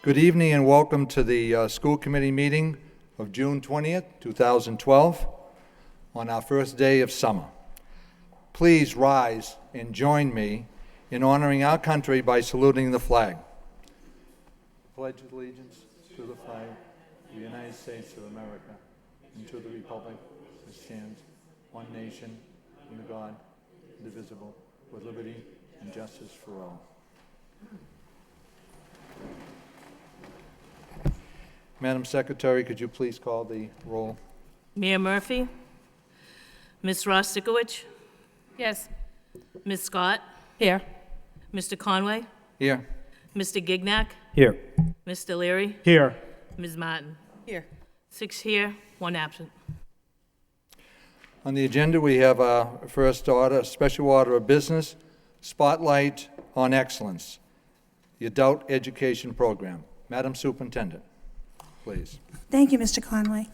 Good evening and welcome to the school committee meeting of June 20th, 2012, on our first day of summer. Please rise and join me in honoring our country by saluting the flag. Pledge allegiance to the flag of the United States of America and to the republic that stands one nation under God, indivisible, with liberty and justice for all. Madam Secretary, could you please call the roll? Mayor Murphy? Ms. Rostikowicz? Yes. Ms. Scott? Here. Mr. Conway? Here. Mr. Gignac? Here. Mr. Leary? Here. Ms. Martin? Here. 6 here, 1 absent. On the agenda, we have our first order, special order of business, Spotlight on Excellence, the Adult Education Program. Madam Superintendent, please. Thank you, Mr. Conway.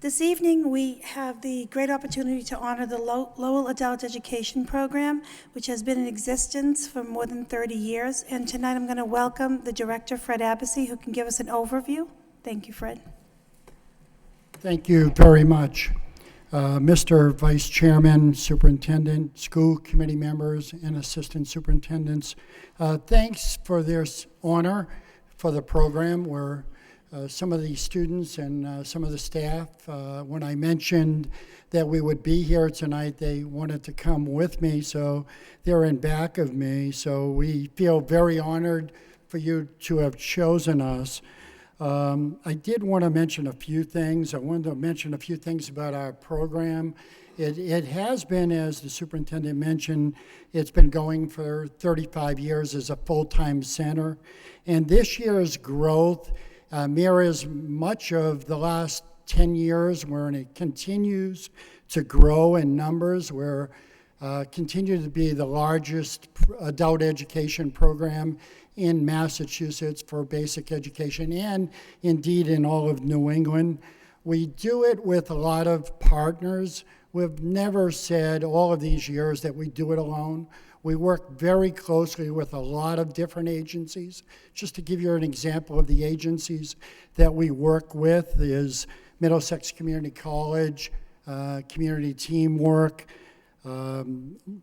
This evening, we have the great opportunity to honor the Lowell Adult Education Program, which has been in existence for more than 30 years. And tonight, I'm going to welcome the director, Fred Abbasi, who can give us an overview. Thank you, Fred. Thank you very much. Mr. Vice Chairman, Superintendent, school committee members, and assistant superintendents, thanks for this honor for the program where some of the students and some of the staff, when I mentioned that we would be here tonight, they wanted to come with me, so they're in back of me. So we feel very honored for you to have chosen us. I did want to mention a few things. I wanted to mention a few things about our program. It has been, as the superintendent mentioned, it's been going for 35 years as a full-time center. And this year's growth mirrors much of the last 10 years, where it continues to grow in numbers. We're continue to be the largest adult education program in Massachusetts for basic education, and indeed in all of New England. We do it with a lot of partners. We've never said all of these years that we do it alone. We work very closely with a lot of different agencies. Just to give you an example of the agencies that we work with is Middlesex Community College, Community Teamwork,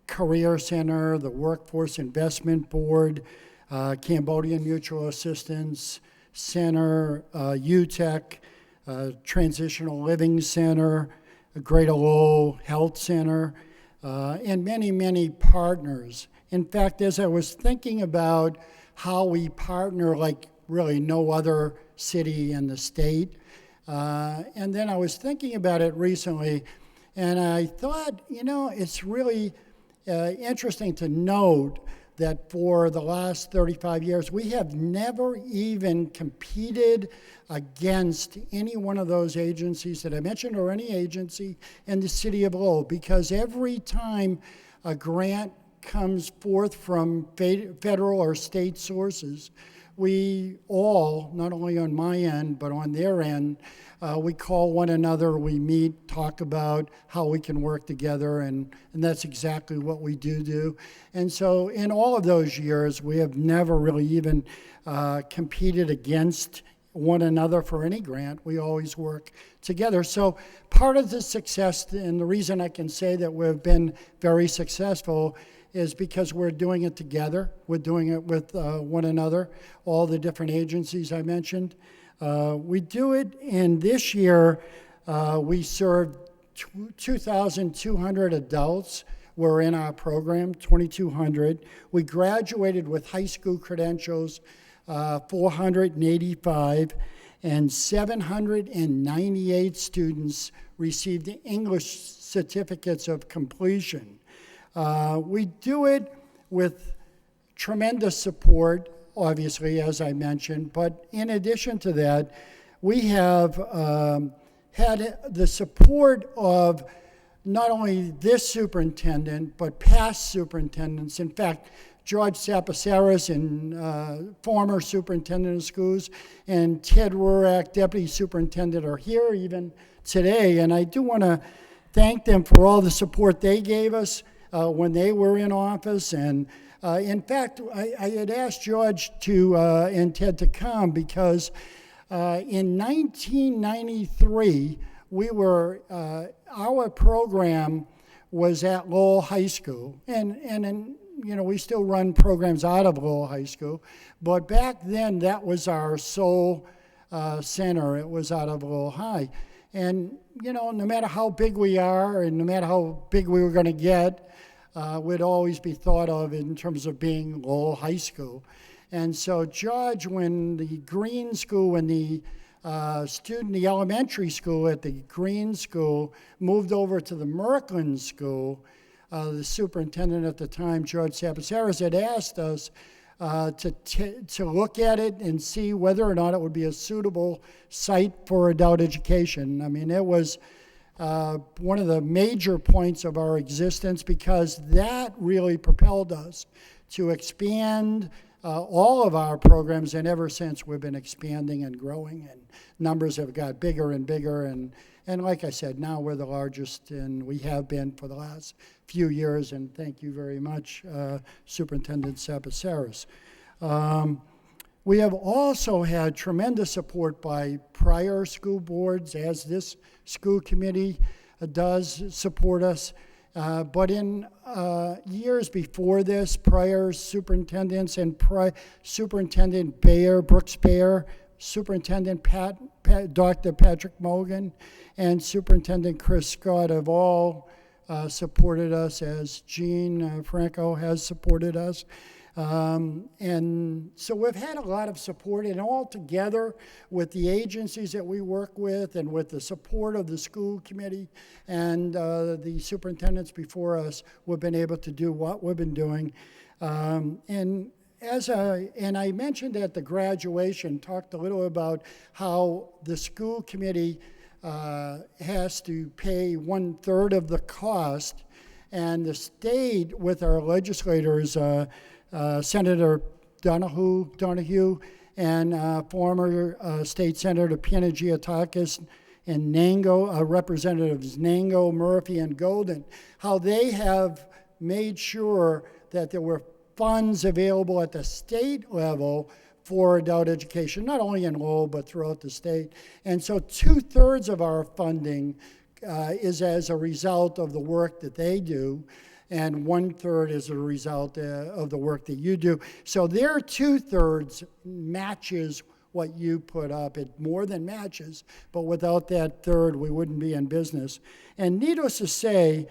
Career Center, the Workforce Investment Board, Cambodian Mutual Assistance Center, UTEC, Transitional Living Center, Greater Lowell Health Center, and many, many partners. In fact, as I was thinking about how we partner like really no other city in the state, and then I was thinking about it recently, and I thought, it's really interesting to note that for the last 35 years, we have never even competed against any one of those agencies that I mentioned, or any agency in the city of Lowell, because every time a grant comes forth from federal or state sources, we all, not only on my end, but on their end, we call one another, we meet, talk about how we can work together, and that's exactly what we do. And so in all of those years, we have never really even competed against one another for any grant. We always work together. So part of the success, and the reason I can say that we've been very successful, is because we're doing it together. We're doing it with one another, all the different agencies I mentioned. We do it, and this year we served 2,200 adults were in our program, 2,200. We graduated with high school credentials, 485, and 798 students received English certificates of completion. We do it with tremendous support, obviously, as I mentioned, but in addition to that, we have had the support of not only this superintendent, but past superintendents. In fact, George Sapasaris, and former superintendent of schools, and Ted Rurak, deputy superintendent, are here even today, and I do want to thank them for all the support they gave us when they were in office, and In fact, I had asked George and Ted to come because in 1993, our program was at Lowell High School, and we still run programs out of Lowell High School, but back then that was our sole center. It was out of Lowell High. And, no matter how big we are and no matter how big we were going to get, we'd always be thought of in terms of being Lowell High School. And so George, when the Green School, when the the elementary school at the Green School moved over to the Merkland School, the superintendent at the time, George Sapasaris, had asked us to look at it and see whether or not it would be a suitable site for adult education. I mean, it was one of the major points of our existence because that really propelled us to expand all of our programs, and ever since we've been expanding and growing, and numbers have got bigger and bigger, and like I said, now we're the largest, and we have been for the last few years, and thank you very much, Superintendent Sapasaris. We have also had tremendous support by prior school boards, as this school committee does support us. But in years before this, prior superintendents and Superintendent Brooks Bayer, Superintendent Dr. Patrick Mogan, and Superintendent Chris Scott have all supported us, as Jean Franco has supported us. And so we've had a lot of support, and all together with the agencies that we work with and with the support of the school committee and the superintendents before us, we've been able to do what we've been doing. And I mentioned at the graduation, talked a little about how the school committee has to pay 1/3 of the cost, and the state with our legislators, Senator Donahue and former State Senator Panagiatakis and Representatives Nango, Murphy, and Golden, how they have made sure that there were funds available at the state level for adult education, not only in Lowell, but throughout the state. And so 2/3 of our funding is as a result of the work that they do, and 1/3 is a result of the work that you do. So their 2/3 matches what you put up. It more than matches, but without that third, we wouldn't be in business. And needless to say,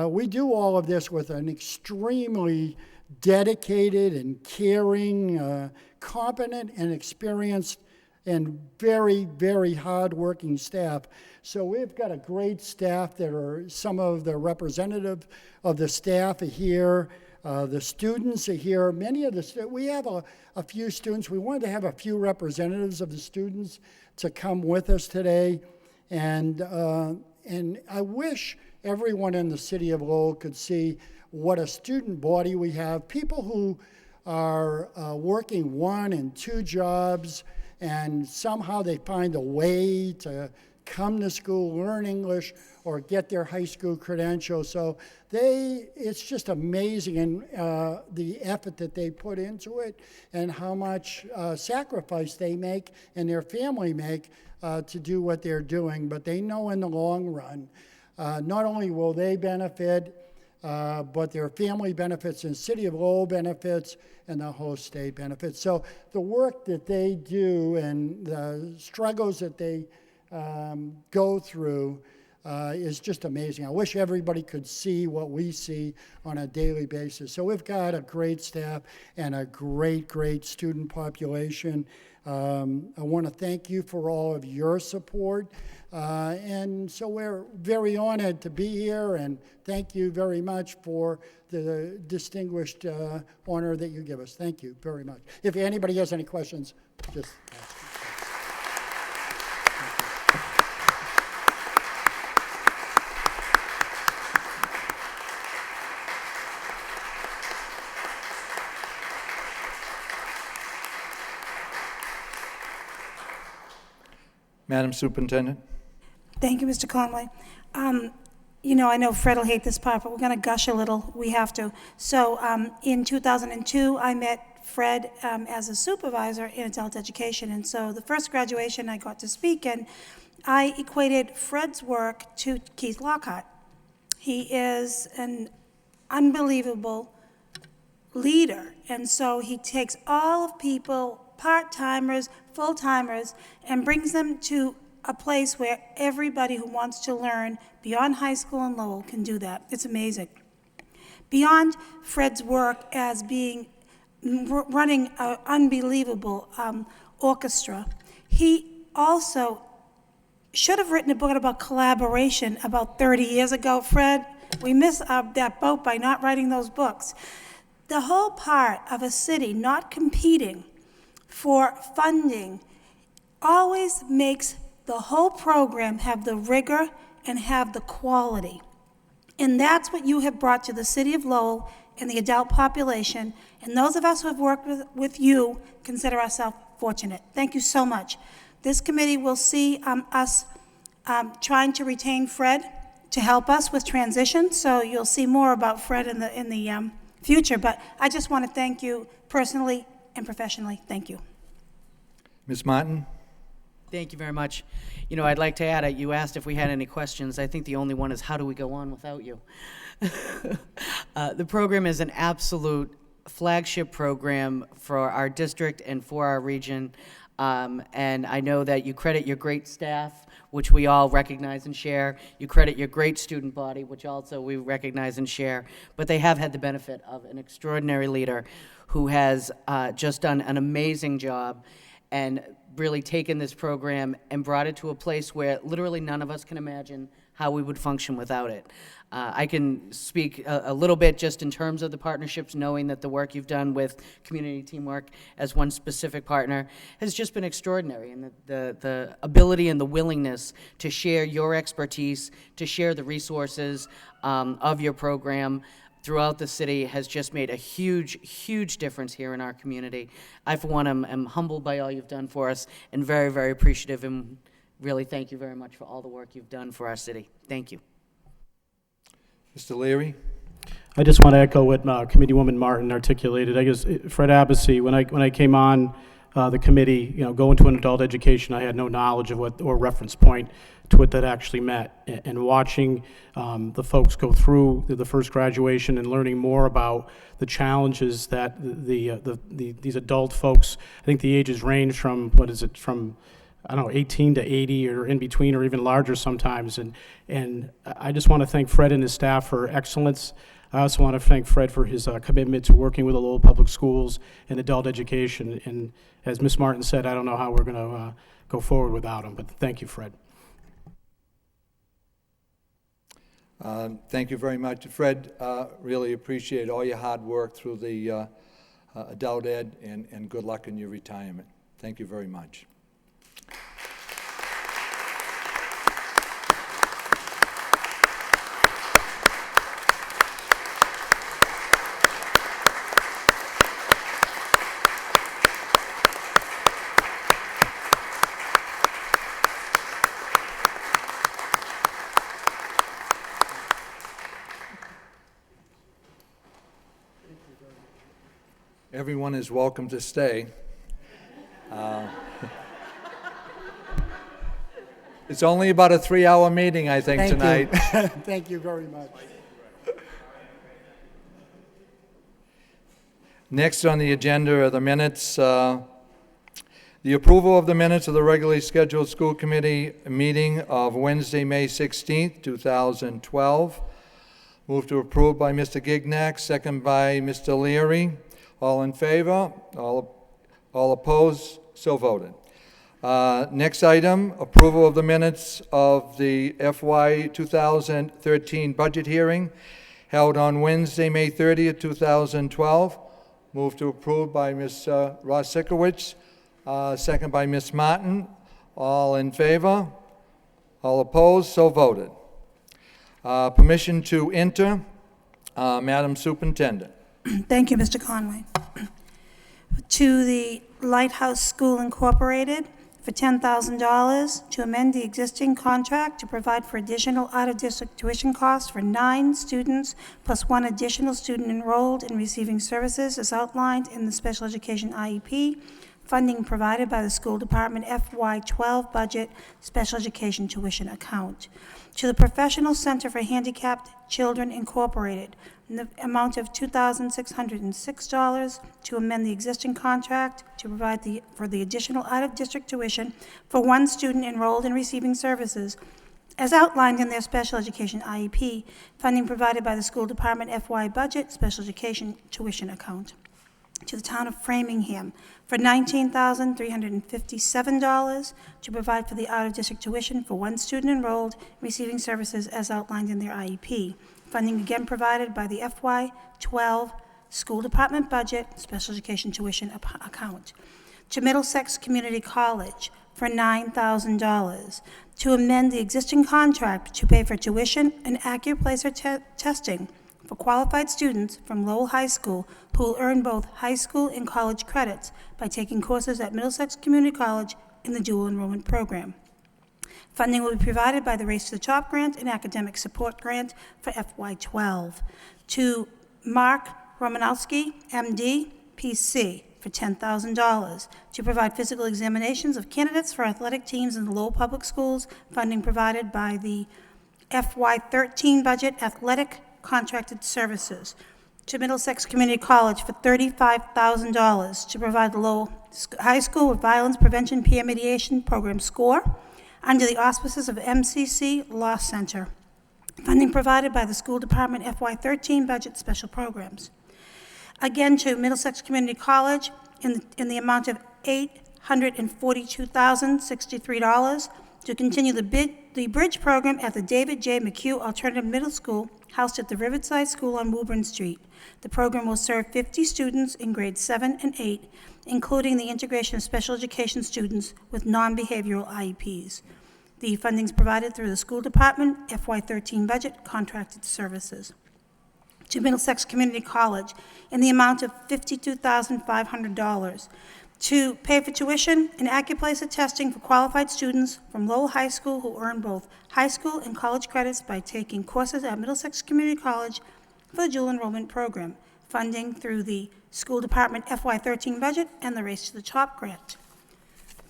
we do all of this with an extremely dedicated and caring, competent and experienced and very, very hard-working staff. So we've got a great staff that are, some of the representative of the staff are here. The students are here. Many of the we have a few students. We wanted to have a few representatives of the students to come with us today. And I wish everyone in the city of Lowell could see what a student body we have. People who are working 1 and 2 jobs, and somehow they find a way to come to school, learn English, or get their high school credentials. So it's just amazing, and the effort that they put into it, and how much sacrifice they make and their family make to do what they're doing. But they know in the long run, not only will they benefit, but their family benefits, and City of Lowell benefits, and the whole state benefits. So the work that they do and the struggles that they go through is just amazing. I wish everybody could see what we see on a daily basis. So we've got a great staff and a great, great student population. I want to thank you for all of your support. And so we're very honored to be here, and thank you very much for the distinguished honor that you give us. Thank you very much. If anybody has any questions, just ask. Madam Superintendent? Thank you, Mr. Conway. you know, I know Fred will hate this part, but we're going to gush a little. We have to. So in 2002, I met Fred as a supervisor in adult education. And so the first graduation I got to speak in, I equated Fred's work to Keith Lockhart. He is an unbelievable leader. And so he takes all of people, part-timers, full-timers, and brings them to a place where everybody who wants to learn beyond high school in Lowell can do that. It's amazing. Beyond Fred's work as running an unbelievable orchestra, he also should have written a book about collaboration about 30 years ago. Fred, we missed that boat by not writing those books. The whole part of a city not competing for funding always makes the whole program have the rigor and have the quality. And that's what you have brought to the city of Lowell and the adult population. And those of us who have worked with you consider ourselves fortunate. Thank you so much. This committee will see us trying to retain Fred to help us with transition. So you'll see more about Fred in the future. But I just want to thank you personally and professionally. Thank you. Ms. Martin? Thank you very much. You know, I'd like to add, you asked if we had any questions. I think the only one is, how do we go on without you? The program is an absolute flagship program for our district and for our region. And I know that you credit your great staff, which we all recognize and share. You credit your great student body, which also we recognize and share. But they have had the benefit of an extraordinary leader who has just done an amazing job and really taken this program and brought it to a place where literally none of us can imagine how we would function without it. I can speak a little bit just in terms of the partnerships, knowing that the work you've done with Community Teamwork as one specific partner has just been extraordinary, and the ability and the willingness to share your expertise, to share the resources of your program throughout the city has just made a huge, huge difference here in our community. I, for one, am humbled by all you've done for us and very, very appreciative, and really thank you very much for all the work you've done for our city. Thank you. Mr. Leary? I just want to echo what Committeewoman Martin articulated. I guess Fred Abbasi, when I came on the committee, you know, going to an adult education, I had no knowledge of what, or reference point to what that actually meant. And watching the folks go through the first graduation and learning more about the challenges that these adult folks, I think the ages range from, from I don't know, 18 to 80 or in between or even larger sometimes. And I just want to thank Fred and his staff for excellence. I also want to thank Fred for his commitment to working with the Lowell Public Schools and adult education. And as Ms. Martin said, I don't know how we're going to go forward without him, but thank you, Fred. Thank you very much. Fred, really appreciate all your hard work through the adult ed, and good luck in your retirement. Thank you very much. Everyone is welcome to stay. It's only about a 3-hour meeting, I think, tonight. Thank you very much. Next on the agenda are the minutes. The approval of the minutes of the regularly scheduled school committee meeting of Wednesday, May 16th, 2012. Move to approve by Mr. Gignac, second by Mr. Leary. All in favor? All opposed? So voted. Next item, approval of the minutes of the FY 2013 budget hearing held on Wednesday, May 30th, 2012. Move to approve by Ms. Rosikowicz, second by Ms. Martin. All in favor? All opposed? So voted. Permission to enter, Madam Superintendent. Thank you, Mr. Conway. To the Lighthouse School Incorporated for $10,000 to amend the existing contract to provide for additional out-of-district tuition costs for 9 students plus 1 additional student enrolled in receiving services as outlined in the special education IEP. Funding provided by the school department FY12 budget special education tuition account. To the Professional Center for Handicapped Children Incorporated, in the amount of $2,606 to amend the existing contract to provide for the additional out-of-district tuition for 1 student enrolled in receiving services as outlined in their special education IEP. Funding provided by the school department FY budget special education tuition account. To the town of Framingham for $19,357 to provide for the out-of-district tuition for 1 student enrolled receiving services as outlined in their IEP. Funding again provided by the FY12 School Department Budget Special Education Tuition Account. To Middlesex Community College for $9,000 to amend the existing contract to pay for tuition and AccuPlacer testing for qualified students from Lowell High School who will earn both high school and college credits by taking courses at Middlesex Community College in the dual enrollment program. Funding will be provided by the Race to the Top grant and academic support grant for FY12. To Mark Romanowski, MD, PC, for $10,000 to provide physical examinations of candidates for athletic teams in the Lowell Public Schools. Funding provided by the FY13 budget athletic contracted services. To Middlesex Community College for $35,000 to provide the Lowell High School with Violence Prevention Peer Mediation Program SCORE under the auspices of MCC Law Center. Funding provided by the School Department FY13 budget special programs. Again, to Middlesex Community College in the amount of $842,063 to continue the bridge program at the David J. McHugh Alternative Middle School, housed at the Riverside School on Woburn Street. The program will serve 50 students in grades 7 and 8, including the integration of special education students with non-behavioral IEPs. The funding is provided through the school department FY13 budget contracted services. To Middlesex Community College in the amount of $52,500 to pay for tuition and AccuPlacer testing for qualified students from Lowell High School who earn both high school and college credits by taking courses at Middlesex Community College for the dual enrollment program. Funding through the school department FY13 budget and the Race to the Top grant.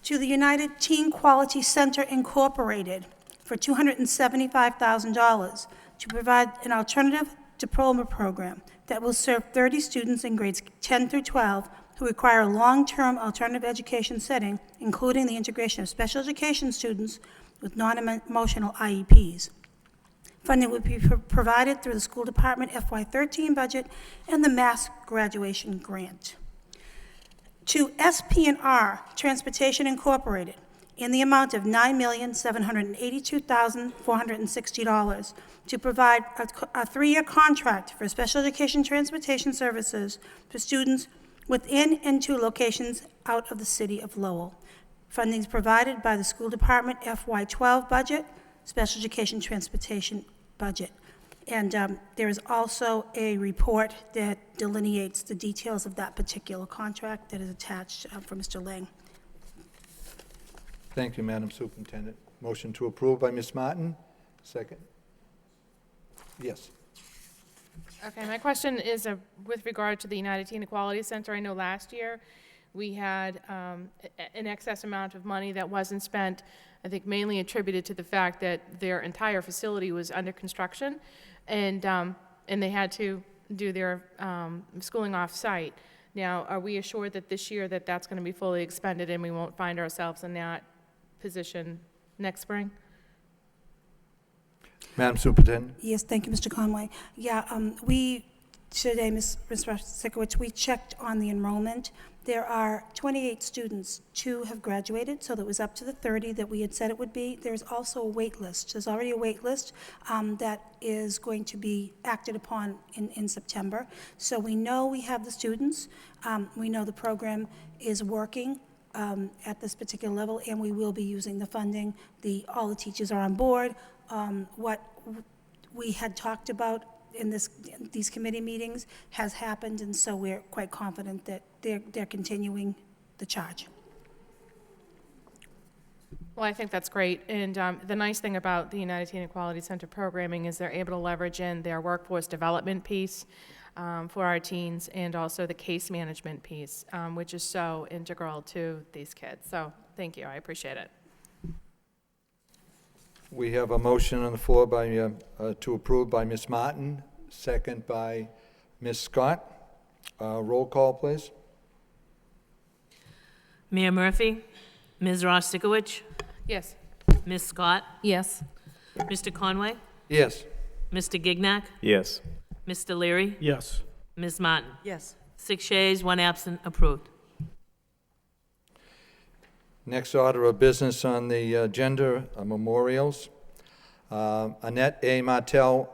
To the United Teen Quality Center Incorporated for $275,000 to provide an alternative diploma program that will serve 30 students in grades 10 through 12 who require a long-term alternative education setting, including the integration of special education students with non-emotional IEPs. Funding will be provided through the school department FY13 budget and the Mass Graduation Grant. To SP&R Transportation Incorporated in the amount of $9,782,460 to provide a 3-year contract for special education transportation services for students within and to locations out of the city of Lowell. Funding is provided by the school department FY12 budget, special education transportation budget. And there is also a report that delineates the details of that particular contract that is attached from Mr. Lang. Thank you, Madam Superintendent. Motion to approve by Ms. Martin. Second. Yes. Okay, my question is with regard to the United Teen Equality Center. I know last year we had an excess amount of money that wasn't spent, I think mainly attributed to the fact that their entire facility was under construction, and they had to do their schooling off-site. Now, are we assured that this year that that's going to be fully expended and we won't find ourselves in that position next spring? Madam Superintendent? Yes, thank you, Mr. Conway. Yeah, we, today, Ms. Sikowicz, we checked on the enrollment. There are 28 students. 2 have graduated, so that was up to the 30 that we had said it would be. There's also a wait list. There's already a wait list that is going to be acted upon in September. So we know we have the students. We know the program is working at this particular level, and we will be using the funding. All the teachers are on board. What we had talked about in these committee meetings has happened, and so we're quite confident that they're continuing the charge. Well, I think that's great. And the nice thing about the United Teen Equality Center programming is they're able to leverage in their workforce development piece for our teens and also the case management piece, which is so integral to these kids. So thank you. I appreciate it. We have a motion on the floor by, to approve by Ms. Martin, second by Ms. Scott. Roll call, please. Mayor Murphy, Ms. Ross Sikowicz, Yes. Ms. Scott, Yes. Mr. Conway, Yes. Mr. Gignac, Yes. Mr. Leary, Yes. Ms. Martin. Yes. 6 yeas, 1 absent, approved. Next order of business on the agenda are memorials. Annette A. Martell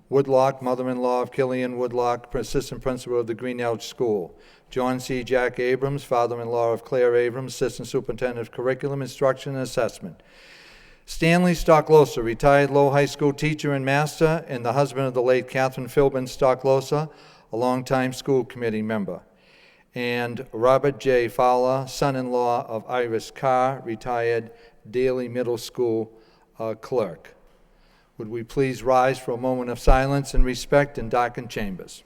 Woodlock, mother-in-law of Killian Woodlock, assistant principal of the Green Elch School. John C. Jack Abrams, father-in-law of Claire Abrams, assistant superintendent of curriculum, instruction, and assessment. Stanley Stocklosa, retired Lowell High School teacher and master, and the husband of the late Catherine Philbin Stocklosa, a longtime school committee member. And Robert J. Fowler, son-in-law of Iris Carr, retired Daly Middle School clerk. Would we please rise for a moment of silence and respect in darkened chambers?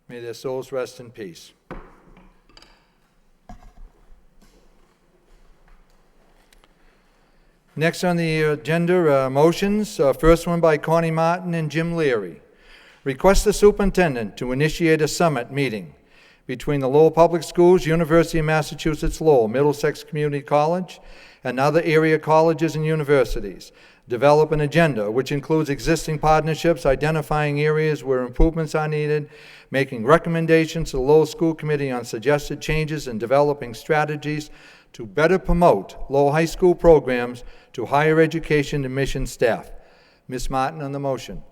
May their souls rest in peace. Next on the agenda, motions. First one by Connie Martin and Jim Leary. Request the superintendent to initiate a summit meeting between the Lowell Public Schools, University of Massachusetts Lowell, Middlesex Community College, and other area colleges and universities. Develop an agenda which includes existing partnerships, identifying areas where improvements are needed, making recommendations to the Lowell School Committee on suggested changes, and developing strategies to better promote Lowell High School programs to higher education and mission staff. Ms. Martin on the motion.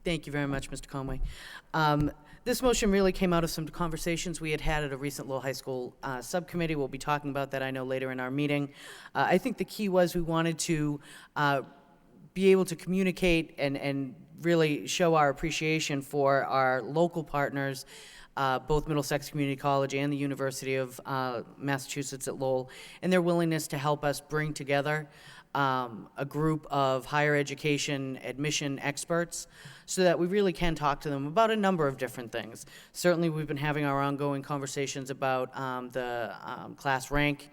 Thank you very much, Mr. Conway. This motion really came out of some conversations we had at a recent Lowell High School subcommittee. We'll be talking about that, I know, later in our meeting. I think the key was we wanted to be able to communicate and really show our appreciation for our local partners, both Middlesex Community College and the University of Massachusetts at Lowell, and their willingness to help us bring together a group of higher education admission experts so that we really can talk to them about a number of different things. Certainly, we've been having our ongoing conversations about the class rank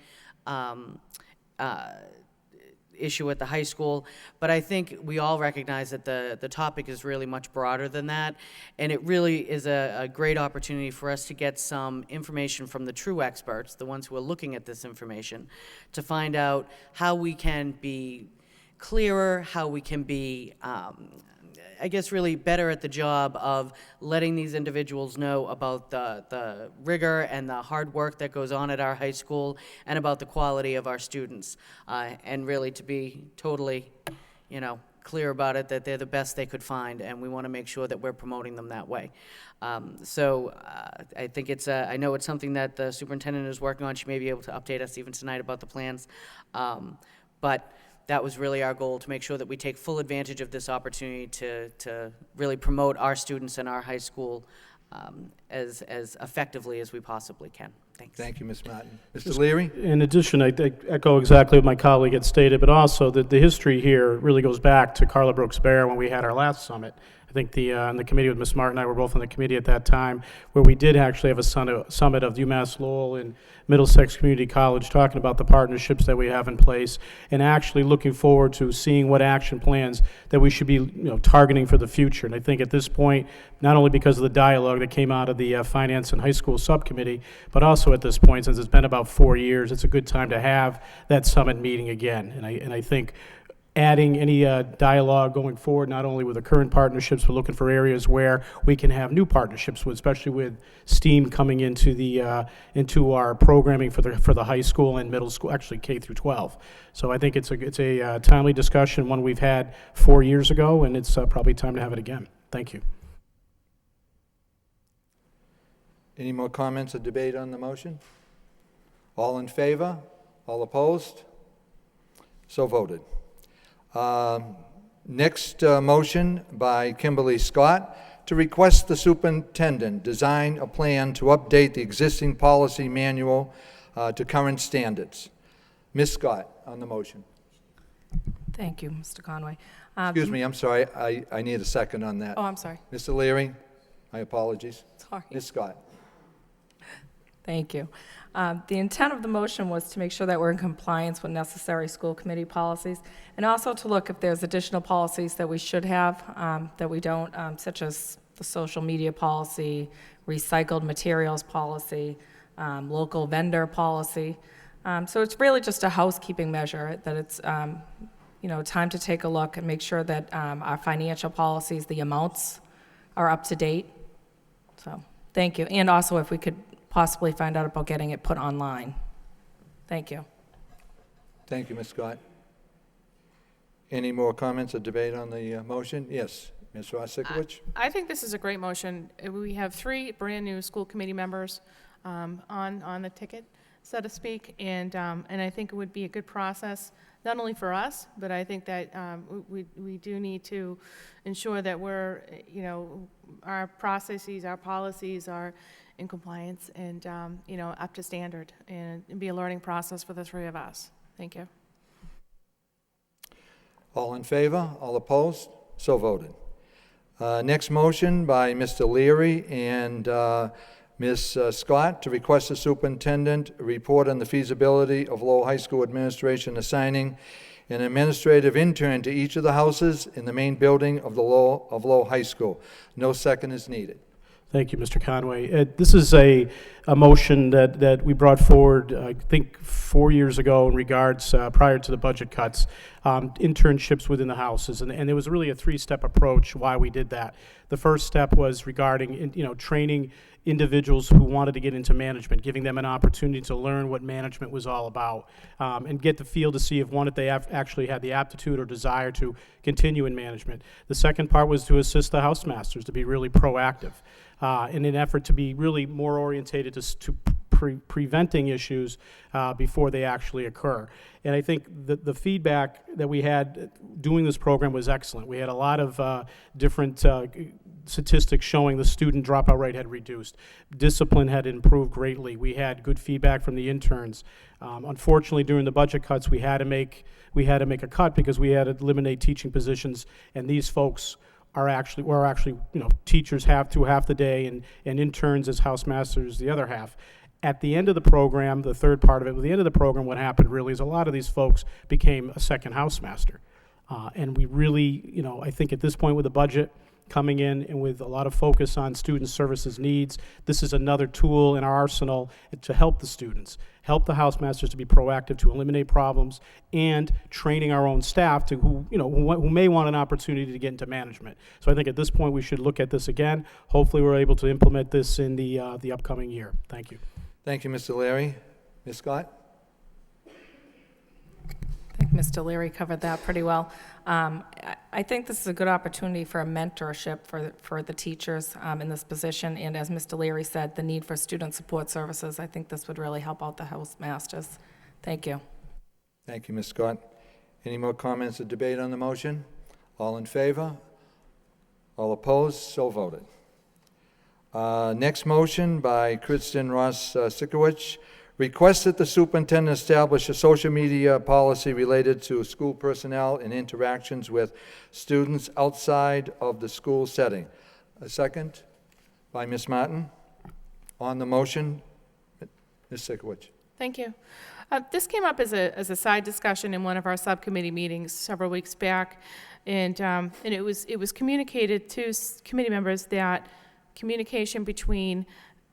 issue at the high school, but I think we all recognize that the topic is really much broader than that, and it really is a great opportunity for us to get some information from the true experts, the ones who are looking at this information, to find out how we can be clearer, how we can be I guess, really better at the job of letting these individuals know about the rigor and the hard work that goes on at our high school and about the quality of our students. And really to be totally, clear about it, that they're the best they could find, and we want to make sure that we're promoting them that way. I think I know it's something that the superintendent is working on. She may be able to update us even tonight about the plans. But that was really our goal, to make sure that we take full advantage of this opportunity to really promote our students and our high school as effectively as we possibly can. Thanks. Thank you, Ms. Martin. Mr. Leary? In addition, I echo exactly what my colleague had stated, but also that the history here really goes back to Carla Brooks Bear when we had our last summit. I think the committee with Ms. Martin and I were both on the committee at that time, where we did actually have a summit of UMass Lowell and Middlesex Community College talking about the partnerships that we have in place and actually looking forward to seeing what action plans that we should be targeting for the future. And I think at this point, not only because of the dialogue that came out of the Finance and High School Subcommittee, but also at this point, since it's been about 4 years, it's a good time to have that summit meeting again. And I think adding any dialogue going forward, not only with the current partnerships, but looking for areas where we can have new partnerships, especially with STEAM coming into our programming for the high school and middle school, actually K through 12. So I think it's a timely discussion, one we've had 4 years ago, and it's probably time to have it again. Thank you. Any more comments or debate on the motion? All in favor? All opposed? So voted. Next motion by Kimberly Scott to request the superintendent design a plan to update the existing policy manual to current standards. Ms. Scott, on the motion. Thank you, Mr. Conway. Excuse me, I'm sorry, I need a second on that. Oh, I'm sorry. Mr. Leary, my apologies. Sorry. Ms. Scott. Thank you. The intent of the motion was to make sure that we're in compliance with necessary school committee policies, and also to look if there's additional policies that we should have, that we don't, such as the social media policy, recycled materials policy, local vendor policy. So it's really just a housekeeping measure, that it's, time to take a look and make sure that our financial policies, the amounts, are up to date. So, thank you. And also if we could possibly find out about getting it put online. Thank you. Thank you, Ms. Scott. Any more comments or debate on the motion? Yes, Ms. Rosikowicz? I think this is a great motion. We have 3 brand-new school committee members on the ticket, so to speak, and I think it would be a good process, not only for us, but I think that we do need to ensure that we're, our processes, our policies are in compliance and, up to standard, and be a learning process for the 3 of us. Thank you. All in favor? All opposed? So voted. Next motion by Mr. Leary and Ms. Scott to request the superintendent report on the feasibility of Lowell High School administration assigning an administrative intern to each of the houses in the main building of Lowell High School. No second is needed. Thank you, Mr. Conway. This is a motion that we brought forward, I think, 4 years ago in regards, prior to the budget cuts, internships within the houses. And there was really a 3-step approach why we did that. The first step was regarding, training individuals who wanted to get into management, giving them an opportunity to learn what management was all about, and get the feel to see if they actually had the aptitude or desire to continue in management. The second part was to assist the house masters to be really proactive, in an effort to be really more orientated to preventing issues before they actually occur. And I think the feedback that we had doing this program was excellent. We had a lot of different statistics showing the student dropout rate had reduced. Discipline had improved greatly. We had good feedback from the interns. Unfortunately, during the budget cuts, we had to make a cut because we had to eliminate teaching positions, and these folks are actually teachers half the day and interns as house masters the other half. At the end of the program, the third part of it, at the end of the program, what happened really is a lot of these folks became a second housemaster. And we really, I think at this point with the budget coming in and with a lot of focus on student services needs, this is another tool in our arsenal to help the students, help the housemasters to be proactive, to eliminate problems, and training our own staff to who may want an opportunity to get into management. So I think at this point we should look at this again. Hopefully we're able to implement this in the upcoming year. Thank you. Thank you, Mr. Leary. Ms. Scott? I think Mr. Leary covered that pretty well. I think this is a good opportunity for a mentorship for the teachers in this position, and as Mr. Leary said, the need for student support services. I think this would really help out the house-masters. Thank you. Thank you, Ms. Scott. Any more comments or debate on the motion? All in favor? All opposed? So voted. Next motion by Kristen Ross-Sikowicz. Request that the superintendent establish a social media policy related to school personnel and interactions with students outside of the school setting. A second by Ms. Martin. On the motion, Ms. Sikowicz. Thank you. This came up as a side discussion in one of our subcommittee meetings several weeks back, and it was communicated to committee members that communication between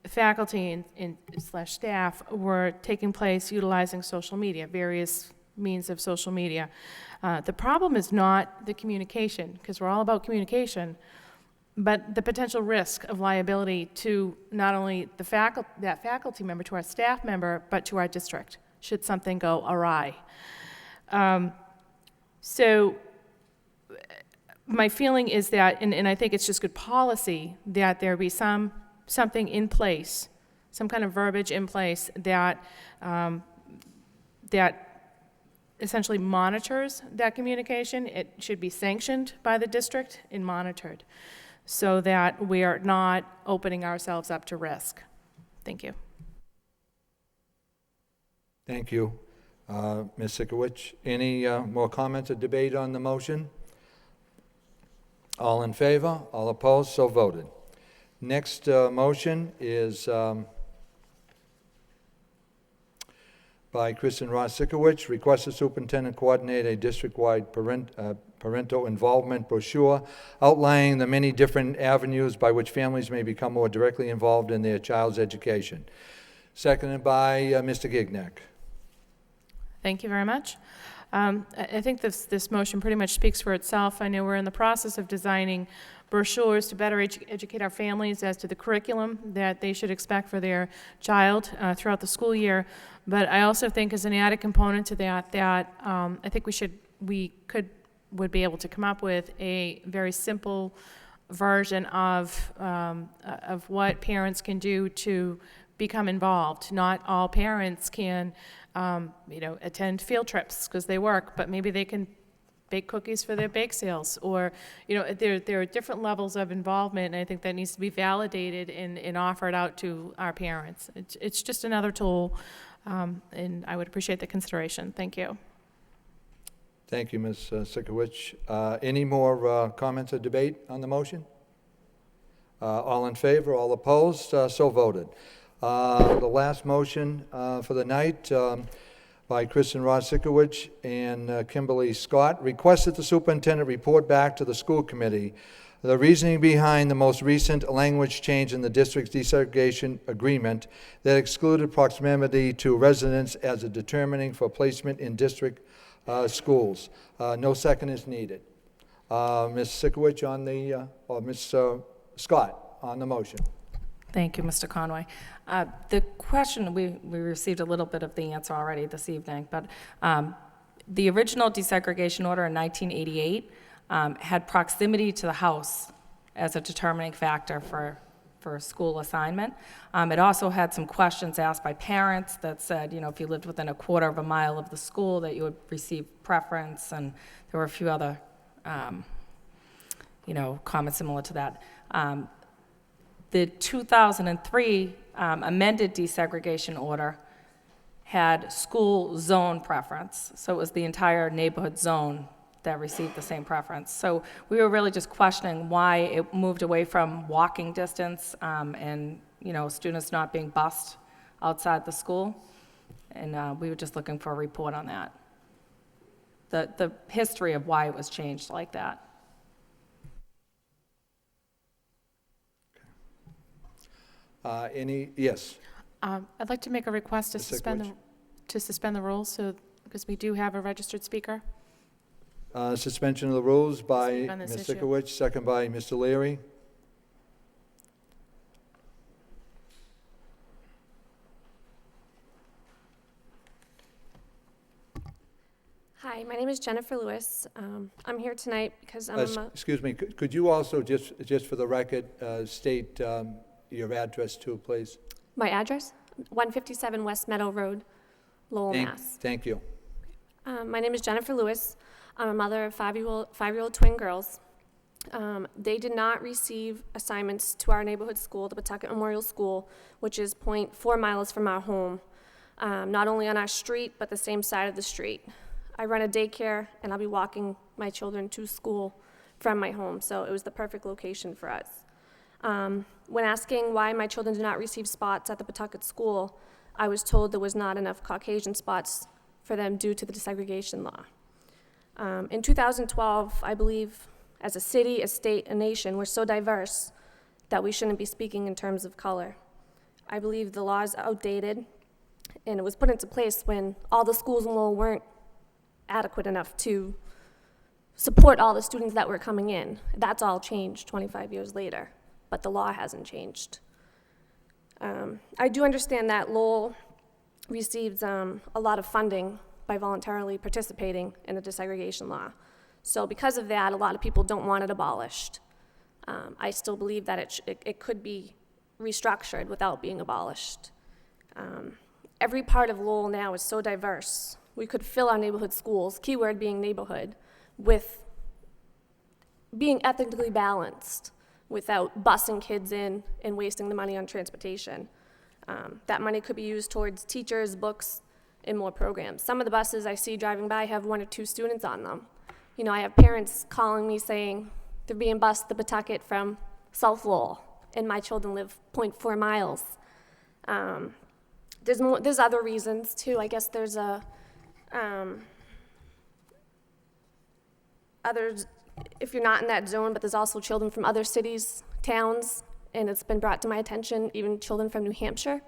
faculty and staff were taking place utilizing social media, various means of social media. The problem is not the communication, because we're all about communication, but the potential risk of liability to not only that faculty member, to our staff member, but to our district, should something go awry. So my feeling is that, and I think it's just good policy, that there be something in place, some kind of verbiage in place that essentially monitors that communication. It should be sanctioned by the district and monitored so that we are not opening ourselves up to risk. Thank you. Thank you, Ms. Sikowicz. Any more comments or debate on the motion? All in favor? All opposed? So voted. Next motion is by Kristen Ross Sikowicz, request the superintendent coordinate a district-wide parental involvement brochure outlining the many different avenues by which families may become more directly involved in their child's education. Seconded by Mr. Gignac. Thank you very much. I think this motion pretty much speaks for itself. I know we're in the process of designing brochures to better educate our families as to the curriculum that they should expect for their child throughout the school year. But I also think as an added component to that, I think would be able to come up with a very simple version of what parents can do to become involved. Not all parents can attend field trips because they work, but maybe they can bake cookies for their bake sales, or there are different levels of involvement, and I think that needs to be validated and offered out to our parents. It's just another tool, and I would appreciate the consideration. Thank you. Thank you, Ms. Sikowicz. Any more comments or debate on the motion? All in favor? All opposed? So voted. The last motion for the night by Kristen Ross Sikowicz and Kimberly Scott requests that the superintendent report back to the school committee the reasoning behind the most recent language change in the district's desegregation agreement that excluded proximity to residents as a determining for placement in district schools. No second is needed. Ms. Sikowicz on the, or Ms. Scott on the motion. Thank you, Mr. Conway. The question, we received a little bit of the answer already this evening, but the original desegregation order in 1988 had proximity to the house as a determining factor for school assignment. It also had some questions asked by parents that said, if you lived within a quarter of a mile of the school, that you would receive preference, and there were a few other, comments similar to that. The 2003 amended desegregation order had school zone preference, so it was the entire neighborhood zone that received the same preference. So we were really just questioning why it moved away from walking distance and students not being bused outside the school, and we were just looking for a report on that. The history of why it was changed like that. Yes. I'd like to make a request to suspend the rules, so because we do have a registered speaker. Suspension of the rules by On this Ms. issue. Sikowicz, second by Mr. Leary. Hi, my name is Jennifer Lewis. I'm here tonight because I'm Excuse me, could you also, just for the record, state your address too, please? my address, 157 West Meadow Road, Lowell, Mass. Thank you. My name is Jennifer Lewis. I'm a mother of five-year-old twin girls. They did not receive assignments to our neighborhood school, the Pawtucket Memorial School, which is 0.4 miles from our home, not only on our street, but the same side of the street. I run a daycare, and I'll be walking my children to school from my home, so it was the perfect location for us. When asking why my children did not receive spots at the Pawtucket school, I was told there was not enough Caucasian spots for them due to the desegregation law. In 2012, I believe, as a city, a state, a nation, we're so diverse that we shouldn't be speaking in terms of color. I believe the law is outdated, and it was put into place when all the schools in Lowell weren't adequate enough to support all the students that were coming in. That's all changed 25 years later, but the law hasn't changed. I do understand that Lowell receives a lot of funding by voluntarily participating in the desegregation law. So because of that, a lot of people don't want it abolished. I still believe that it could be restructured without being abolished. Every part of Lowell now is so diverse we could fill our neighborhood schools, keyword being neighborhood, with being ethically balanced without busing kids in and wasting the money on transportation. That money could be used towards teachers, books, and more programs. Some of the buses I see driving by have 1 or 2 students on them. You know, I have parents calling me saying they're being bused to Pawtucket from South Lowell, and my children live 0.4 miles. There's other reasons too. I guess there's others, if you're not in that zone, but there's also children from other cities, towns, and it's been brought to my attention, even children from New Hampshire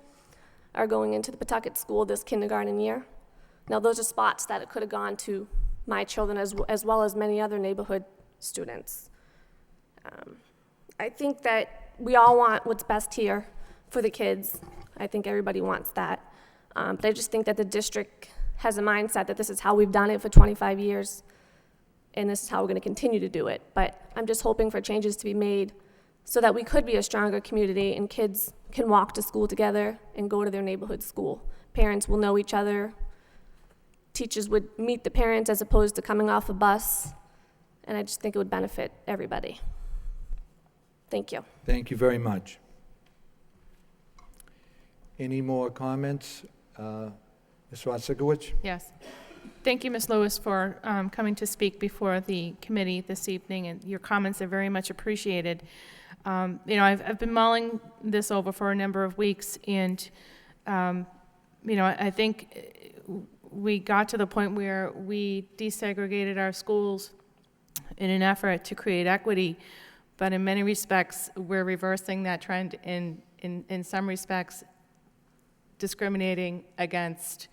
are going into the Pawtucket school this kindergarten year. Now, those are spots that it could have gone to my children as well as many other neighborhood students. I think that we all want what's best here for the kids. I think everybody wants that. But I just think that the district has a mindset that this is how we've done it for 25 years, and this is how we're going to continue to do it. But I'm just hoping for changes to be made so that we could be a stronger community and kids can walk to school together and go to their neighborhood school. Parents will know each other. Teachers would meet the parents as opposed to coming off a bus. And I just think it would benefit everybody. Thank you. Thank you very much. Any more comments? Ms. Watzikowicz? Yes. Thank you, Ms. Lewis, for coming to speak before the committee this evening, and your comments are very much appreciated. You know, I've been mulling this over for a number of weeks, and you know, I think we got to the point where we desegregated our schools in an effort to create equity, but in many respects, we're reversing that trend in some respects, discriminating against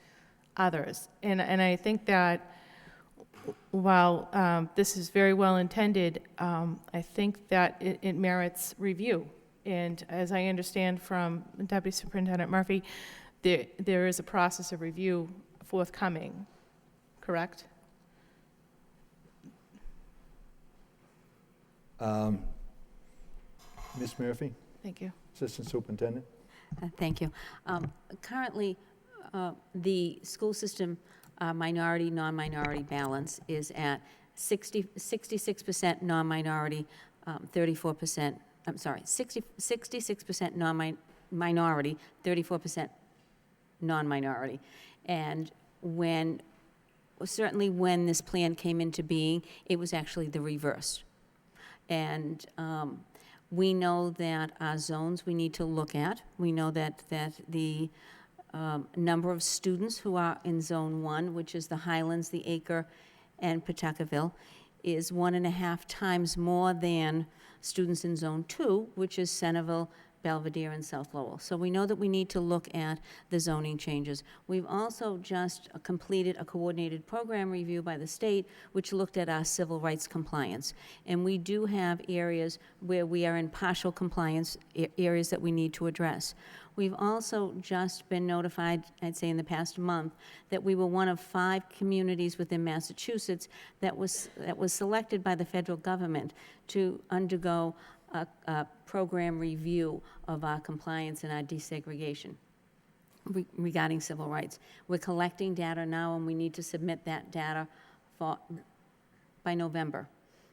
others. And I think that while this is very well intended, I think that it merits review. And as I understand from Deputy Superintendent Murphy, there is a process of review forthcoming, correct? Ms. Murphy, Thank you. Assistant Superintendent. Thank you. Currently, the school system minority, non-minority balance is at 66% non-minority, 34%, I'm sorry, 66% non-minority, 34% non-minority. And certainly when this plan came into being, it was actually the reverse. And we know that our zones we need to look at. We know that the number of students who are in Zone 1, which is the Highlands, the Acre, and Pawtucketville, is 1.5 times more than students in Zone 2, which is Centerville, Belvedere, and South Lowell. So we know that we need to look at the zoning changes. We've also just completed a coordinated program review by the state, which looked at our civil rights compliance. And we do have areas where we are in partial compliance, areas that we need to address. We've also just been notified, I'd say in the past month, that we were one of 5 communities within Massachusetts that was selected by the federal government to undergo a program review of our compliance and our desegregation regarding civil rights. We're collecting data now, and we need to submit that data by November.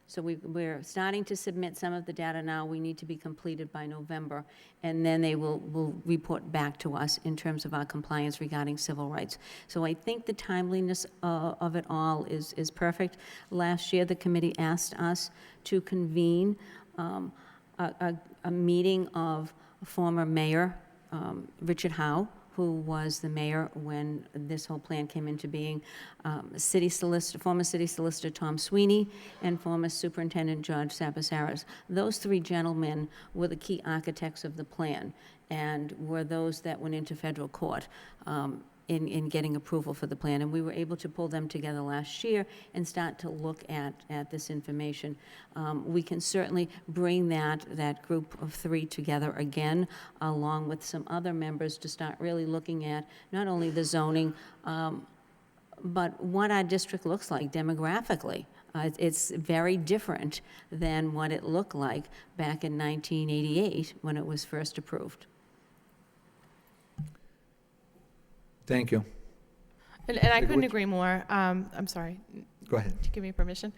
So we're starting to submit some of the data now. We need to be completed by November, and then they will report back to us in terms of our compliance regarding civil rights. So I think the timeliness of it all is perfect. Last year, the committee asked us to convene a meeting of former mayor Richard Howe, who was the mayor when this whole plan came into being, former city solicitor Tom Sweeney, and former superintendent George Sapasaris. Those 3 gentlemen were the key architects of the plan and were those that went into federal court in getting approval for the plan. And we were able to pull them together last year and start to look at this information. We can certainly bring that group of 3 together again, along with some other members, to start really looking at not only the zoning, but what our district looks like demographically. It's very different than what it looked like back in 1988 when it was first approved. Thank you. And I couldn't Sigurd? agree more. I'm sorry. Go ahead. To give me permission?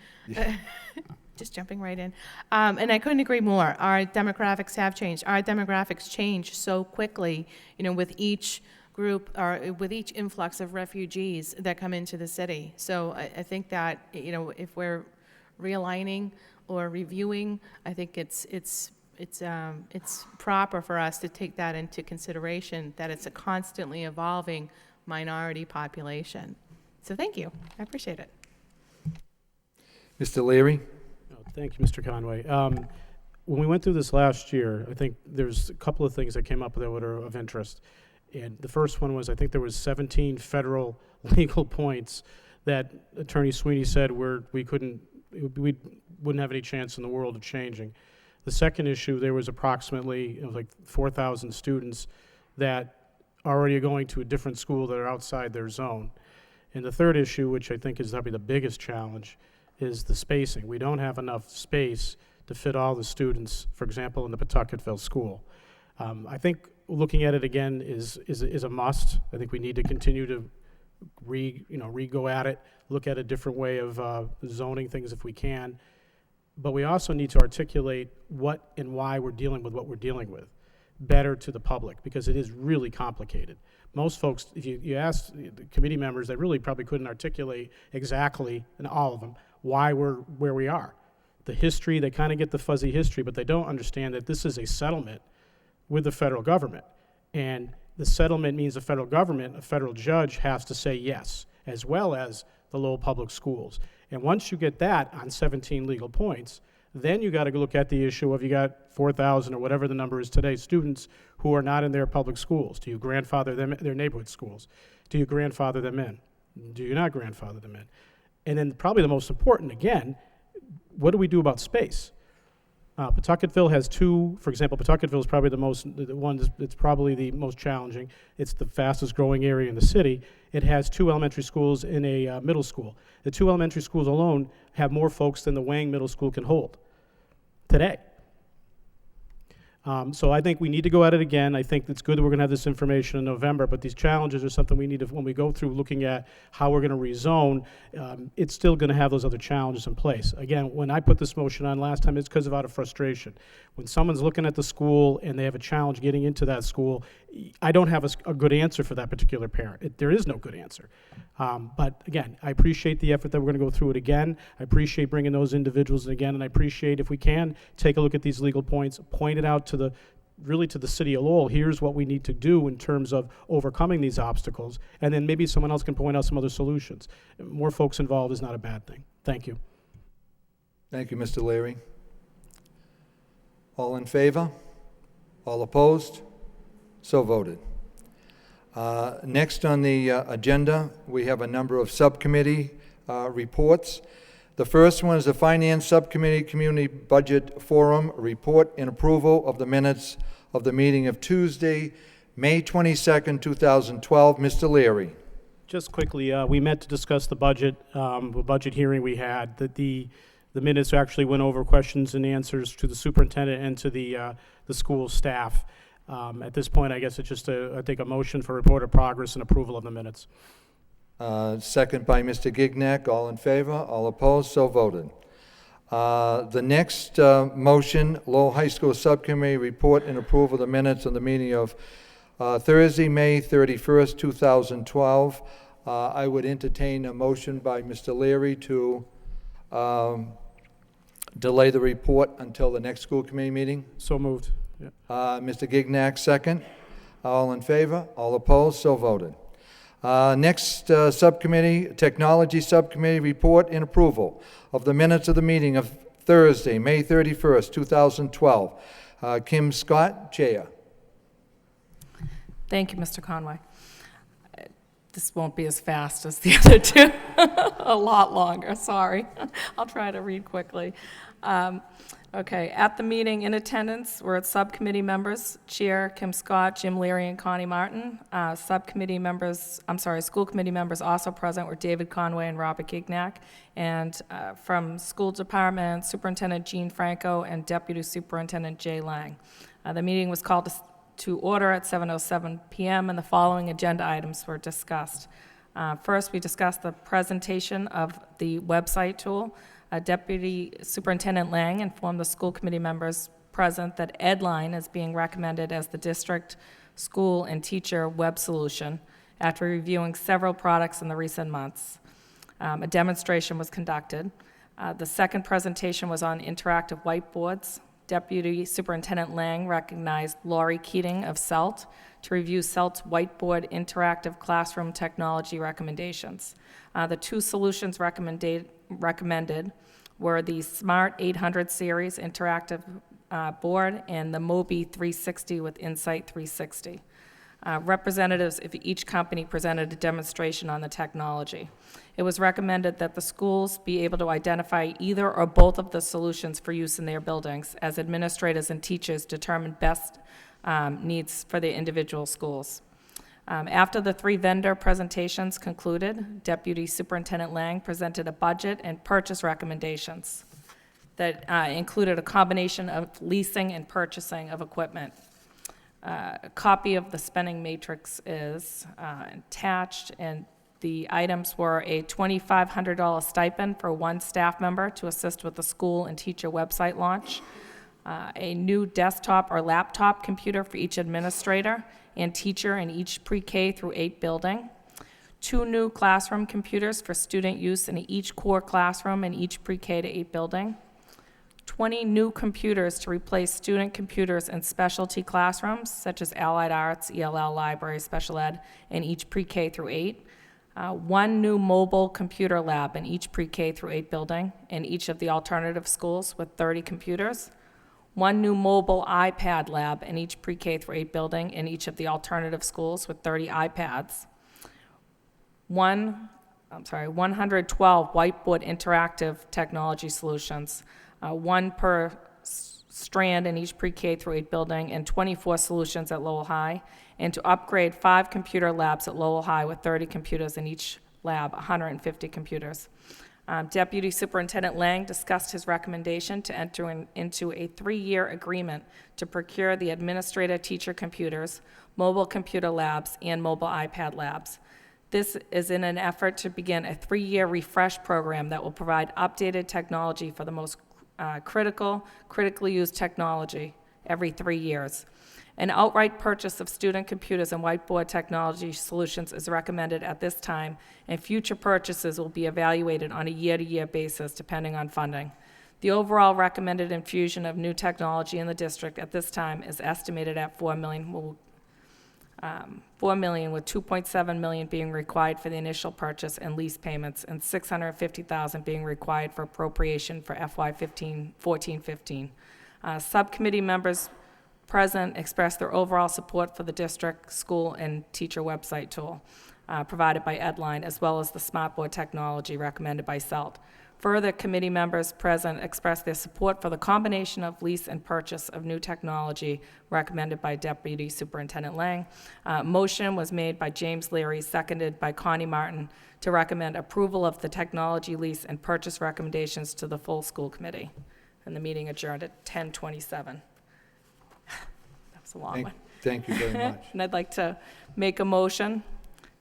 Just jumping right in. And I couldn't agree more. Our demographics have changed. Our demographics change so quickly, with each group or with each influx of refugees that come into the city. So I think that, if we're realigning or reviewing, I think it's proper for us to take that into consideration, that it's a constantly evolving minority population. So thank you. I appreciate it. Mr. Leary? Oh, thank you, Mr. Conway. When we went through this last year, I think there's a couple of things that came up that were of interest. And the first one was, I think there was 17 federal legal points that Attorney Sweeney said we wouldn't have any chance in the world of changing. The second issue, there was approximately like 4,000 students that already are going to a different school that are outside their zone. And the third issue, which I think is probably the biggest challenge, is the spacing. We don't have enough space to fit all the students, for example, in the Pawtucketville school. I think looking at it again is a must. I think we need to continue to re-go at it, look at a different way of zoning things if we can. But we also need to articulate what and why we're dealing with what we're dealing with better to the public, because it is really complicated. Most folks, if you ask the committee members, they really probably couldn't articulate exactly, and all of them, why we're where we are. The history, they kind of get the fuzzy history, but they don't understand that this is a settlement with the federal government. And the settlement means the federal government, a federal judge, has to say yes, as well as the Lowell Public Schools. And once you get that on 17 legal points, then you got to look at the issue of, you got 4,000 or whatever the number is today, students who are not in their public schools. Do you grandfather them in their neighborhood schools? Do you grandfather them in? Do you not grandfather them in? And then probably the most important, again, what do we do about space? Pawtucketville has two, for example, Pawtucketville is probably the one that's probably the most challenging. It's the fastest growing area in the city. It has 2 elementary schools and a middle school. The 2 elementary schools alone have more folks than the Wang Middle School can hold today. So I think we need to go at it again. I think it's good that we're going to have this information in November, but these challenges are something we need to, when we go through looking at how we're going to rezone, it's still going to have those other challenges in place. Again, when I put this motion on last time, it's because of out of frustration. When someone's looking at the school and they have a challenge getting into that school, I don't have a good answer for that particular parent. There is no good answer. But again, I appreciate the effort that we're going to go through it again. I appreciate bringing those individuals in again, and I appreciate if we can take a look at these legal points, point it out to the city of Lowell. Here's what we need to do in terms of overcoming these obstacles, and then maybe someone else can point out some other solutions. More folks involved is not a bad thing. Thank you. Thank you, Mr. Leary. All in favor? All opposed? So voted. Next on the agenda, we have a number of subcommittee reports. The first one is the Finance Subcommittee Community Budget Forum report and approval of the minutes of the meeting of Tuesday, May 22nd, 2012. Mr. Leary. Just quickly, we met to discuss the budget hearing we had. The minutes actually went over questions and answers to the superintendent and to the school staff. At this point, I guess it's just I think a motion for report of progress and approval of the minutes. Second by Mr. Gignac. All in favor? All opposed? So voted. The next motion, Lowell High School Subcommittee report and approval of the minutes of the meeting of Thursday, May 31st, 2012. I would entertain a motion by Mr. Leary to delay the report until the next school committee meeting. So moved. Yeah. Mr. Gignac, second. All in favor? All opposed? So voted. Next subcommittee, Technology Subcommittee report and approval of the minutes of the meeting of Thursday, May 31st, 2012. Kim Scott, Chair. Thank you, Mr. Conway. This won't be as fast as the other two. A lot longer, sorry. I'll try to read quickly. Okay, at the meeting in attendance were subcommittee members, Chair Kim Scott, Jim Leary, and Connie Martin. School committee members also present were David Conway and Robert Gignac. And from school department, Superintendent Jean Franco and Deputy Superintendent Jay Lang. The meeting was called to order at 7:07 p.m. and the following agenda items were discussed. First, we discussed the presentation of the website tool. Deputy Superintendent Lang informed the school committee members present that Edline is being recommended as the district, school, and teacher web solution after reviewing several products in the recent months. A demonstration was conducted. The second presentation was on interactive whiteboards. Deputy Superintendent Lang recognized Lori Keating of CELT to review CELT's whiteboard interactive classroom technology recommendations. The two solutions recommended were the Smart 800 series interactive board and the Mobi 360 with Insight 360. Representatives of each company presented a demonstration on the technology. It was recommended that the schools be able to identify either or both of the solutions for use in their buildings as administrators and teachers determine best needs for their individual schools. After the three vendor presentations concluded, Deputy Superintendent Lang presented a budget and purchase recommendations that included a combination of leasing and purchasing of equipment. A copy of the spending matrix is attached, and the items were a $2,500 stipend for one staff member to assist with the school and teacher website launch, a new desktop or laptop computer for each administrator and teacher in each pre-K through 8 building, 2 new classroom computers for student use in each core classroom in each pre-K to 8 building, 20 new computers to replace student computers in specialty classrooms, such as Allied Arts, ELL, Library, Special Ed, in each pre-K through 8. 1 new mobile computer lab in each pre-K through 8 building in each of the alternative schools with 30 computers. 1 new mobile iPad lab in each pre-K through 8 building in each of the alternative schools with 30 iPads. 112 whiteboard interactive technology solutions, 1 per strand in each pre-K through 8 building, and 24 solutions at Lowell High, and to upgrade 5 computer labs at Lowell High with 30 computers in each lab, 150 computers. Deputy Superintendent Lang discussed his recommendation to enter into a 3-year agreement to procure the administrator teacher computers, mobile computer labs, and mobile iPad labs. This is in an effort to begin a 3-year refresh program that will provide updated technology for the most critically used technology every 3 years. An outright purchase of student computers and whiteboard technology solutions is recommended at this time, and future purchases will be evaluated on a year-to-year basis depending on funding. The overall recommended infusion of new technology in the district at this time is estimated at $4 million, with $2.7 million being required for the initial purchase and lease payments, and $650,000 being required for appropriation for FY 14-15. Subcommittee members present expressed their overall support for the district, school, and teacher website tool provided by Edline, as well as the smartboard technology recommended by CELT. Further, committee members present expressed their support for the combination of lease and purchase of new technology recommended by Deputy Superintendent Lang. Motion was made by James Leary, seconded by Connie Martin, to recommend approval of the technology lease and purchase recommendations to the full school committee. And the meeting adjourned at 10:27. That was a long one. Thank you very much. And I'd like to make a motion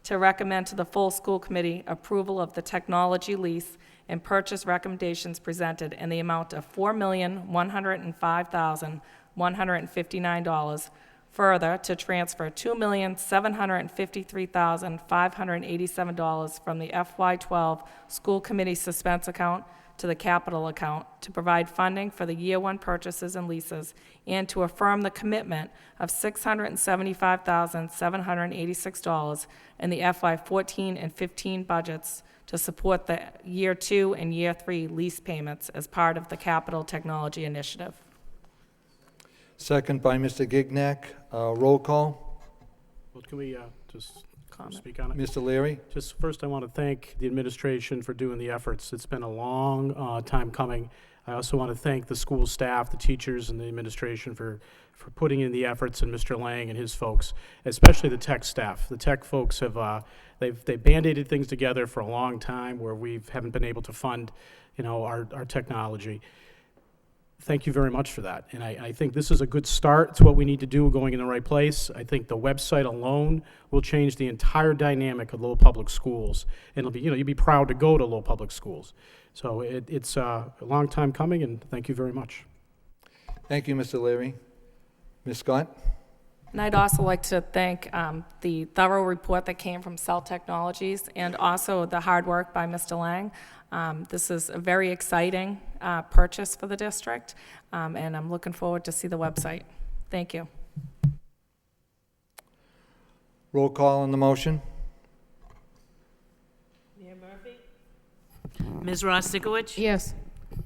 to recommend to the full school committee approval of the technology lease and purchase recommendations presented in the amount of $4,105,159. Further, to transfer $2,753,587 from the FY12 school committee suspense account to the capital account to provide funding for the year 1 purchases and leases, and to affirm the commitment of $675,786 in the FY 14 and 15 budgets to support the year 2 and year 3 lease payments as part of the capital technology initiative. Second by Mr. Gignac. Roll call. Well, can we just Comment. speak on it? Mr. Leary? Just first, I want to thank the administration for doing the efforts. It's been a long time coming. I also want to thank the school staff, the teachers, and the administration for putting in the efforts, and Mr. Lang and his folks, especially the tech staff. The tech folks have they've band-aided things together for a long time where we haven't been able to fund, our technology. thank you very much for that. And I think this is a good start. It's what we need to do, going in the right place. I think the website alone will change the entire dynamic of Lowell Public Schools. And it'll be, you'll be proud to go to Lowell Public Schools. So it's a long time coming, and thank you very much. Thank you, Mr. Leary. Ms. Scott? And I'd also like to thank the thorough report that came from Cell Technologies and also the hard work by Mr. Lang. This is a very exciting purchase for the district, and I'm looking forward to see the website. Thank you. Roll call on the motion. Mayor Murphy? Ms. Ross Sikowicz? Yes.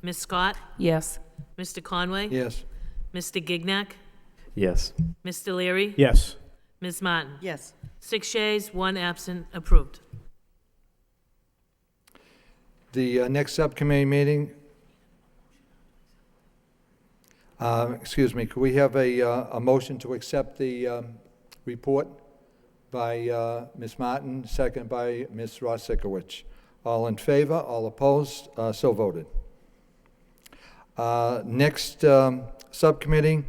Ms. Scott? Yes. Mr. Conway? Yes. Mr. Gignac? Yes. Mr. Leary? Yes. Ms. Martin? Yes. 6 yeas, 1 absent, approved. The next subcommittee meeting, excuse me, could we have a motion to accept the report by Ms. Martin, second by Ms. Ross Sikowicz? All in favor, all opposed, so voted. Next subcommittee,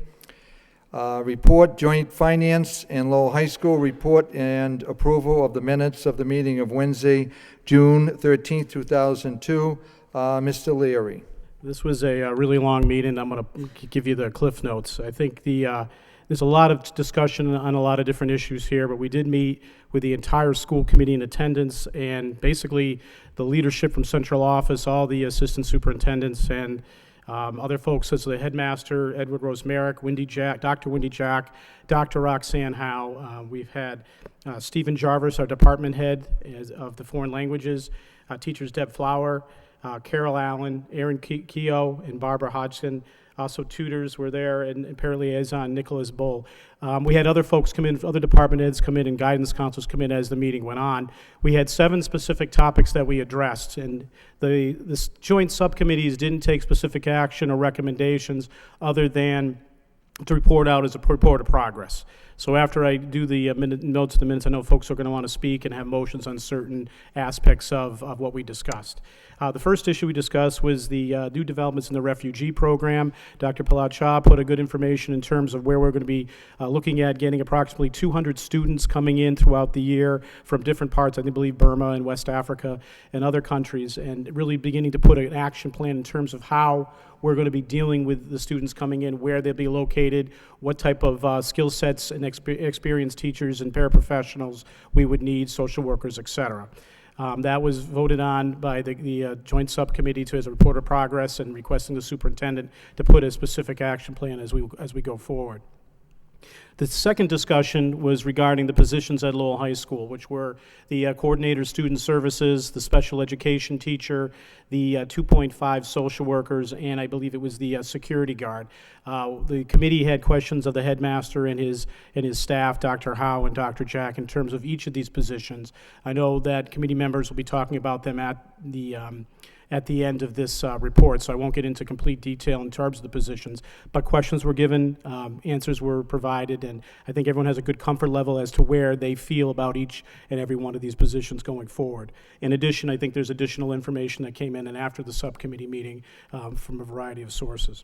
report, Joint Finance and Lowell High School report and approval of the minutes of the meeting of Wednesday, June 13th, 2002. Mr. Leary. This was a really long meeting. I'm going to give you the cliff notes. I think there's a lot of discussion on a lot of different issues here, but we did meet with the entire school committee in attendance, and basically the leadership from central office, all the assistant superintendents, and other folks, such as the headmaster, Edward Rosemerick, Dr. Wendy Jack, Dr. Roxanne Howe. We've had Stephen Jarvis, our department head of the foreign languages, teachers Deb Flower, Carol Allen, Aaron Keogh, and Barbara Hodgson. Also tutors were there, and apparently liaison Nicholas Bull. We had other folks come in, other department heads come in, and guidance counselors come in as the meeting went on. We had 7 specific topics that we addressed, and the joint subcommittees didn't take specific action or recommendations other than to report out as a report of progress. So after I do the notes of the minutes, I know folks are going to want to speak and have motions on certain aspects of what we discussed. The first issue we discussed was the new developments in the refugee program. Dr. Prahlad Shah put a good information in terms of where we're going to be looking at getting approximately 200 students coming in throughout the year from different parts, I believe Burma and West Africa and other countries, and really beginning to put an action plan in terms of how we're going to be dealing with the students coming in, where they'll be located, what type of skill sets and experienced teachers and paraprofessionals we would need, social workers, et cetera. That was voted on by the joint subcommittee as a report of progress, and requesting the superintendent to put a specific action plan as we go forward. The second discussion was regarding the positions at Lowell High School, which were the coordinator of student services, the special education teacher, the 2.5 social workers, and I believe it was the security guard. The committee had questions of the headmaster and his staff, Dr. Howe and Dr. Jack, in terms of each of these positions. I know that committee members will be talking about them at the end of this report, so I won't get into complete detail in terms of the positions, but questions were given, answers were provided, and I think everyone has a good comfort level as to where they feel about each and every one of these positions going forward. In addition, I think there's additional information that came in and after the subcommittee meeting from a variety of sources.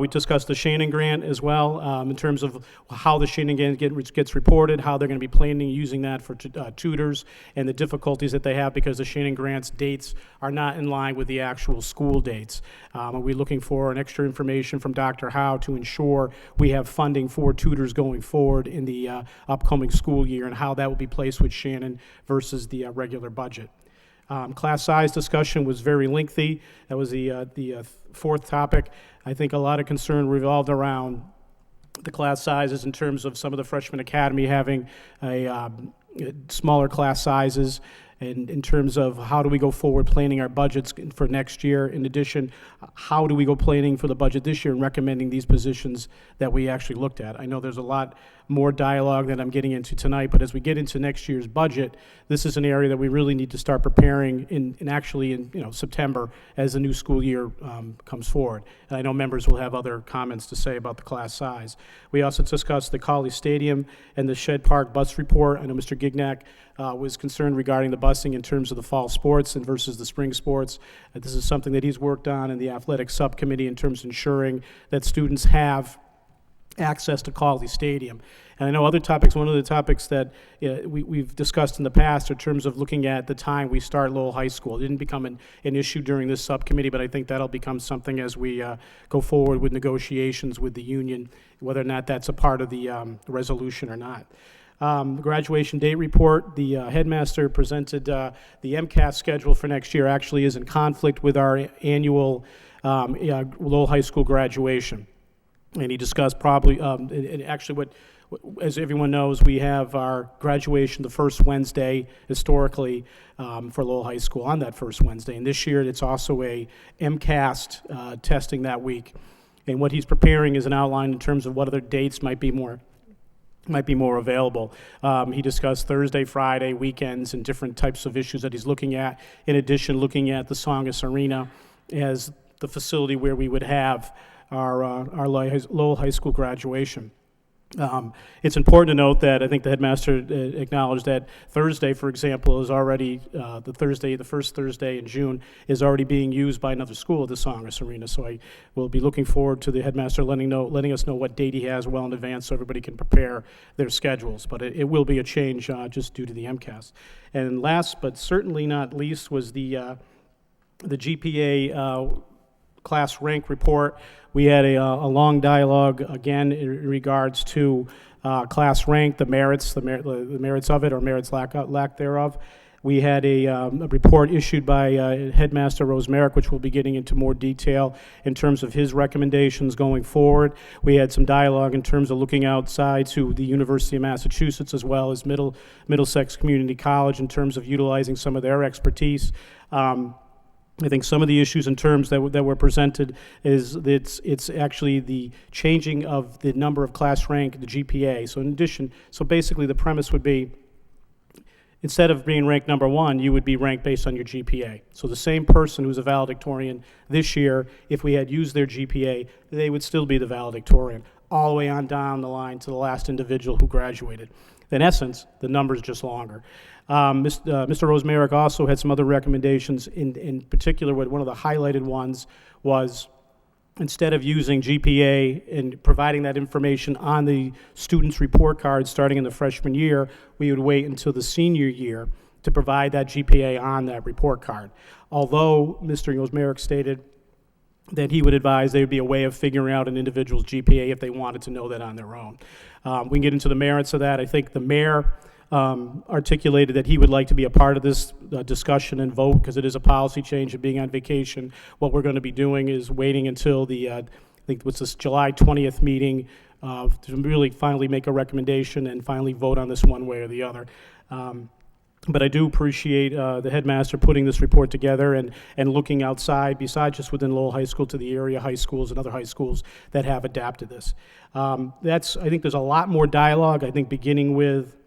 We discussed the Shannon Grant as well, in terms of how the Shannon Grant gets reported, how they're going to be planning using that for tutors, and the difficulties that they have because the Shannon Grant's dates are not in line with the actual school dates. Are we looking for an extra information from Dr. Howe to ensure we have funding for tutors going forward in the upcoming school year, and how that will be placed with Shannon versus the regular budget. Class size discussion was very lengthy. That was the fourth topic. I think a lot of concern revolved around the class sizes in terms of some of the freshman academy having smaller class sizes, and in terms of how do we go forward planning our budgets for next year. In addition, how do we go planning for the budget this year and recommending these positions that we actually looked at. I know there's a lot more dialogue than I'm getting into tonight, but as we get into next year's budget, this is an area that we really need to start preparing in September as the new school year comes forward. And I know members will have other comments to say about the class size. We also discussed the Colley Stadium and the Shed Park bus report. I know Mr. Gignac was concerned regarding the busing in terms of the fall sports and versus the spring sports. This is something that he's worked on in the athletic subcommittee in terms of ensuring that students have access to Colley Stadium. And I know other topics, one of the topics that we've discussed in the past in terms of looking at the time we start Lowell High School. It didn't become an issue during this subcommittee, but I think that'll become something as we go forward with negotiations with the union, whether or not that's a part of the resolution or not. Graduation date report, the headmaster presented the MCAS schedule for next year actually is in conflict with our annual Lowell High School graduation. And he discussed probably, and actually as everyone knows, we have our graduation the first Wednesday historically for Lowell High School on that first Wednesday. And this year it's also a MCAS testing that week. And what he's preparing is an outline in terms of what other dates might be more available. He discussed Thursday, Friday, weekends, and different types of issues that he's looking at. In addition, looking at the Songus Arena as the facility where we would have our Lowell High School graduation. It's important to note that I think the headmaster acknowledged that Thursday, for example, is already the first Thursday in June is already being used by another school at the Songus Arena. So I will be looking forward to the headmaster letting us know what date he has well in advance so everybody can prepare their schedules. But it will be a change just due to the MCAS. And last but certainly not least was the GPA class rank report. We had a long dialogue again in regards to class rank, the merits of it or merits lack thereof. We had a report issued by Headmaster Rosemerick, which we'll be getting into more detail in terms of his recommendations going forward. We had some dialogue in terms of looking outside to the University of Massachusetts as well as Middlesex Community College in terms of utilizing some of their expertise. I think some of the issues in terms that were presented is that it's actually the changing of the number of class rank, the GPA. So basically the premise would be, instead of being ranked number one, you would be ranked based on your GPA. So the same person who's a valedictorian this year, if we had used their GPA, they would still be the valedictorian, all the way on down the line to the last individual who graduated. In essence, the number's just longer. Mr. Rosemerick also had some other recommendations. In particular, one of the highlighted ones was, instead of using GPA and providing that information on the student's report card starting in the freshman year, we would wait until the senior year to provide that GPA on that report card. Although Mr. Rosemerick stated that he would advise there would be a way of figuring out an individual's GPA if they wanted to know that on their own. We can get into the merits of that. I think the mayor articulated that he would like to be a part of this discussion and vote because it is a policy change of being on vacation. What we're going to be doing is waiting until the, I think what's this July 20th meeting to really finally make a recommendation and finally vote on this one way or the other. But I do appreciate the headmaster putting this report together and looking outside, besides just within Lowell High School, to the area high schools and other high schools that have adapted this. I think there's a lot more dialogue, I think beginning with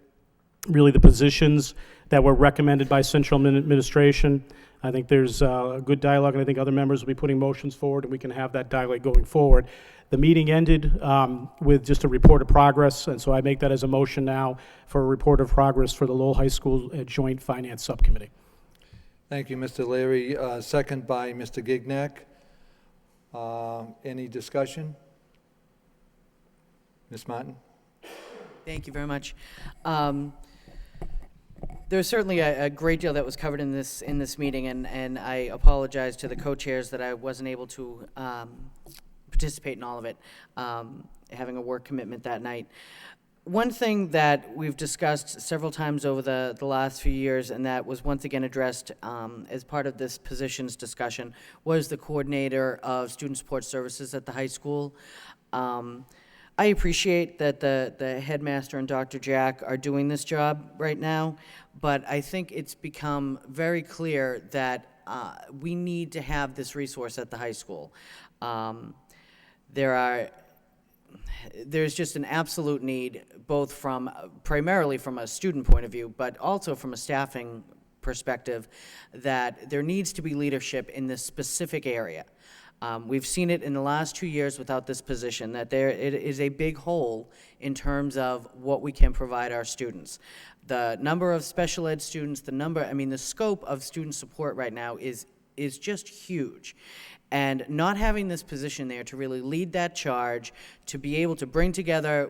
really the positions that were recommended by central administration. I think there's a good dialogue, and I think other members will be putting motions forward, and we can have that dialogue going forward. The meeting ended with just a report of progress, and so I make that as a motion now for a report of progress for the Lowell High School Joint Finance Subcommittee. Thank you, Mr. Leary. Second by Mr. Gignac. Any discussion? Ms. Martin? Thank you very much. There's certainly a great deal that was covered in this meeting, and I apologize to the co-chairs that I wasn't able to participate in all of it, having a work commitment that night. One thing that we've discussed several times over the last few years, and that was once again addressed as part of this positions discussion, was the coordinator of student support services at the high school. I appreciate that the headmaster and Dr. Jack are doing this job right now, but I think it's become very clear that we need to have this resource at the high school. There are there's just an absolute need, both from, primarily from a student point of view, but also from a staffing perspective, that there needs to be leadership in this specific area. We've seen it in the last 2 years without this position, that it is a big hole in terms of what we can provide our students. The number of special ed students, the scope of student support right now is just huge. And not having this position there to really lead that charge, to be able to bring together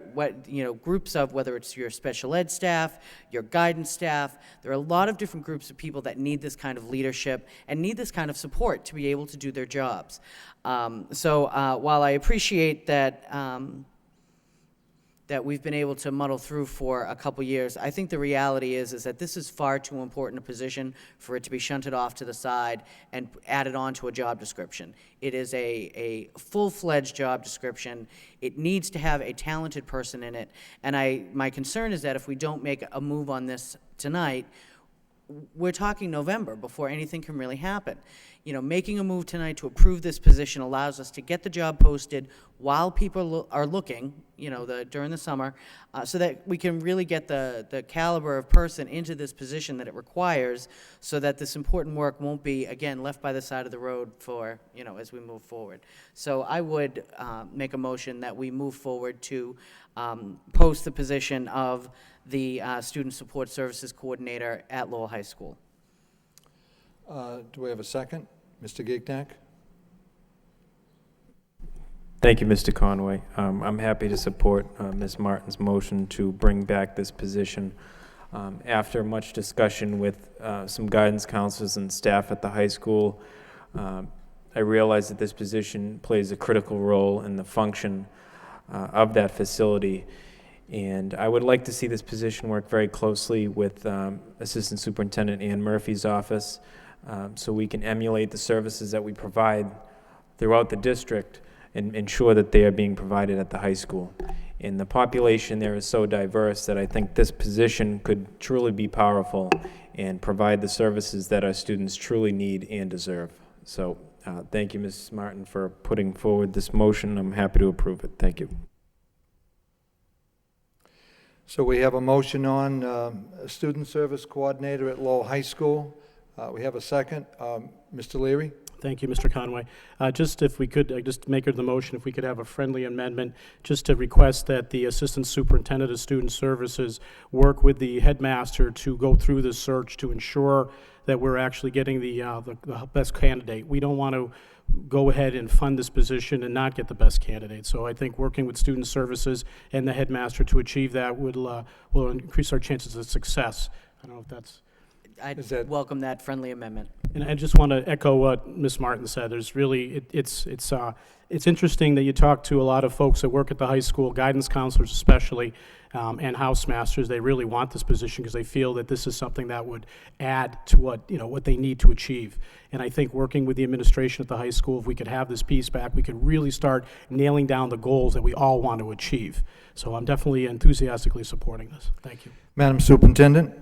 groups of, whether it's your special ed staff, your guidance staff, there are a lot of different groups of people that need this kind of leadership and need this kind of support to be able to do their jobs. While I appreciate that we've been able to muddle through for a couple years, I think the reality is that this is far too important a position for it to be shunted off to the side and added on to a job description. It is a full-fledged job description. It needs to have a talented person in it. And my concern is that if we don't make a move on this tonight, we're talking November before anything can really happen. Making a move tonight to approve this position allows us to get the job posted while people are looking, during the summer, so that we can really get the caliber of person into this position that it requires, so that this important work won't be, again, left by the side of the road for, as we move forward. So I would make a motion that we move forward to post the position of the Student Support Services Coordinator at Lowell High School. Do we have a second? Mr. Gignac? Thank you, Mr. Conway. I'm happy to support Ms. Martin's motion to bring back this position. After much discussion with some guidance counselors and staff at the high school, I realize that this position plays a critical role in the function of that facility. And I would like to see this position work very closely with Assistant Superintendent Ann Murphy's office, so we can emulate the services that we provide throughout the district and ensure that they are being provided at the high school. And the population there is so diverse that I think this position could truly be powerful and provide the services that our students truly need and deserve. So thank you, Ms. Martin, for putting forward this motion. I'm happy to approve it. Thank you. So we have a motion on a Student Service Coordinator at Lowell High School. We have a second. Mr. Leary? Thank you, Mr. Conway. Just if we could, just make it the motion, if we could have a friendly amendment, just to request that the Assistant Superintendent of Student Services work with the headmaster to go through the search to ensure that we're actually getting the best candidate. We don't want to go ahead and fund this position and not get the best candidate. So I think working with Student Services and the headmaster to achieve that will increase our chances of success. I don't know if that's... I'd welcome that friendly amendment. And I just want to echo what Ms. Martin said. There's really, it's interesting that you talk to a lot of folks that work at the high school, guidance counselors especially, and house masters. They really want this position because they feel that this is something that would add to what they need to achieve. And I think working with the administration at the high school, if we could have this piece back, we could really start nailing down the goals that we all want to achieve. So I'm definitely enthusiastically supporting this. Thank you. Madam Superintendent?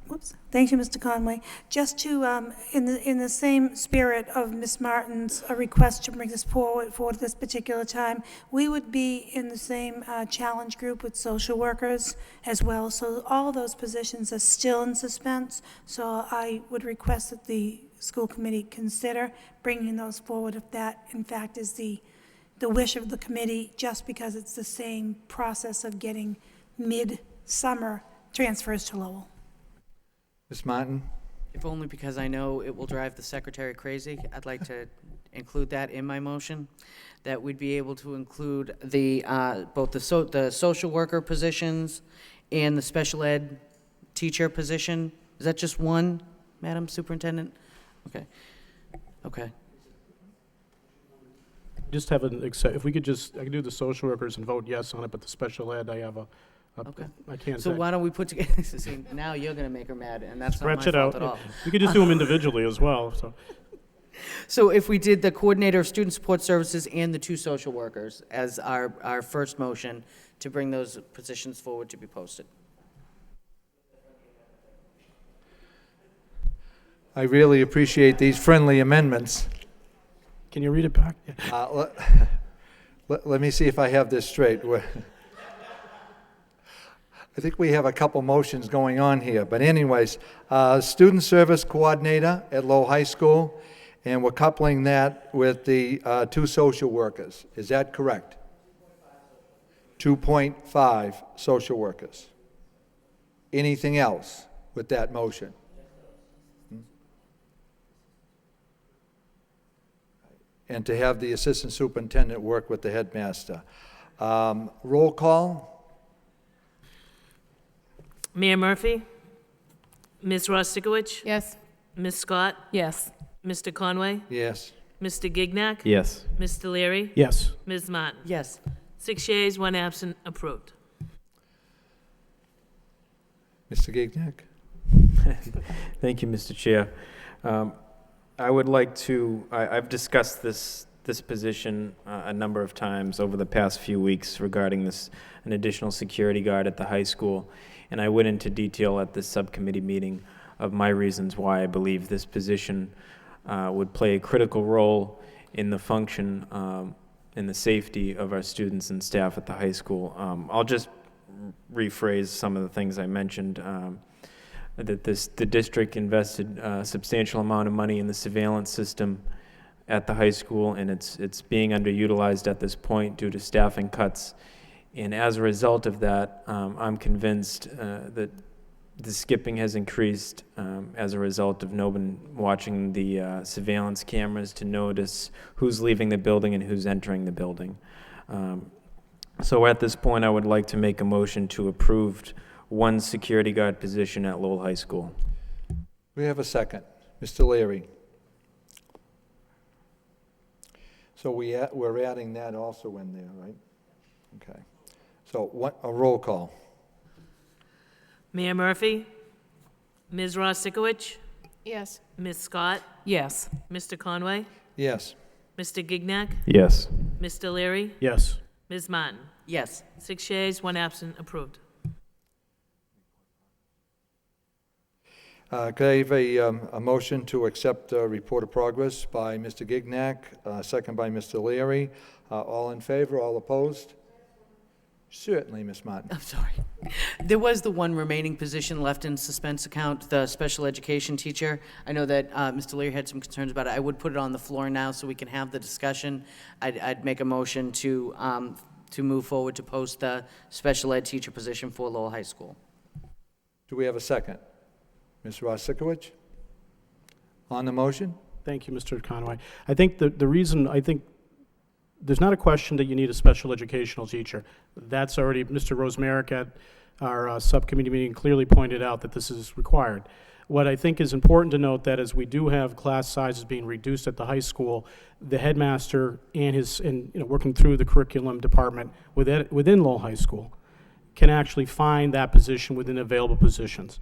Whoops. Thank you, Mr. Conway. Just to, in the same spirit of Ms. Martin's request to bring this forward for this particular time, we would be in the same challenge group with social workers as well. So all those positions are still in suspense. So I would request that the school committee consider bringing those forward if that, in fact, is the wish of the committee, just because it's the same process of getting mid-summer transfers to Lowell. Ms. Martin? If only because I know it will drive the secretary crazy, I'd like to include that in my motion, that we'd be able to include both the social worker positions and the special ed teacher position. Is that just one, Madam Superintendent? Okay. Okay. Just have if we could I could do the social workers and vote yes on it, but the special ed, I have okay. I can't So say. why don't we put together, see, now you're going to make her mad, and that's Stretch not my it fault out. at all. We could just do them individually as well. So if we did the coordinator of student support services and the two social workers as our first motion to bring those positions forward to be posted. I really appreciate these friendly amendments. Can you read it back? Yeah. let me see if I have this straight. I think we have a couple motions going on here, but anyways, student service coordinator at Lowell High School, and we're coupling that with the 2 social workers. Is that correct? 2.5 social workers. Anything else with that motion? And to have the assistant superintendent work with the headmaster. Roll call. Mayor Murphy? Ms. Rostikowicz? Yes. Ms. Scott? Yes. Mr. Conway? Yes. Mr. Gignac? Yes. Mr. Leary? Yes. Ms. Martin? Yes. 6 yeas, 1 absent, approved. Mr. Gignac? Thank you, Mr. Chair. I would like to, I've discussed this position a number of times over the past few weeks regarding an additional security guard at the high school, and I went into detail at this subcommittee meeting of my reasons why I believe this position would play a critical role in the function and the safety of our students and staff at the high school. I'll just rephrase some of the things I mentioned. That the district invested a substantial amount of money in the surveillance system at the high school, and it's being underutilized at this point due to staffing cuts. And as a result of that, I'm convinced that the skipping has increased as a result of no one watching the surveillance cameras to notice who's leaving the building and who's entering the building. So at this point, I would like to make a motion to approve 1 security guard position at Lowell High School. We have a second. Mr. Leary. So we're adding that also in there, right? Okay. So a roll call. Mayor Murphy? Ms. Rostikowicz? Yes. Ms. Scott? Yes. Mr. Conway? Yes. Mr. Gignac? Yes. Mr. Leary? Yes. Ms. Martin? Yes. 6 yeas, 1 absent, approved. Could I have a motion to accept the report of progress by Mr. Gignac, second by Mr. Leary? All in favor, all opposed? Certainly, Ms. Martin. I'm sorry. There was the 1 remaining position left in suspense account, the special education teacher. I know that Mr. Leary had some concerns about it. I would put it on the floor now so we can have the discussion. I'd make a motion to move forward to post the special ed teacher position for Lowell High School. Do we have a second? Ms. Rostikowicz? On the motion? Thank you, Mr. Conway. I think the reason, there's not a question that you need a special educational teacher. That's already, Mr. Rosemaric at our subcommittee meeting clearly pointed out that this is required. What I think is important to note that as we do have class sizes being reduced at the high school, the headmaster and working through the curriculum department within Lowell High School can actually find that position within available positions.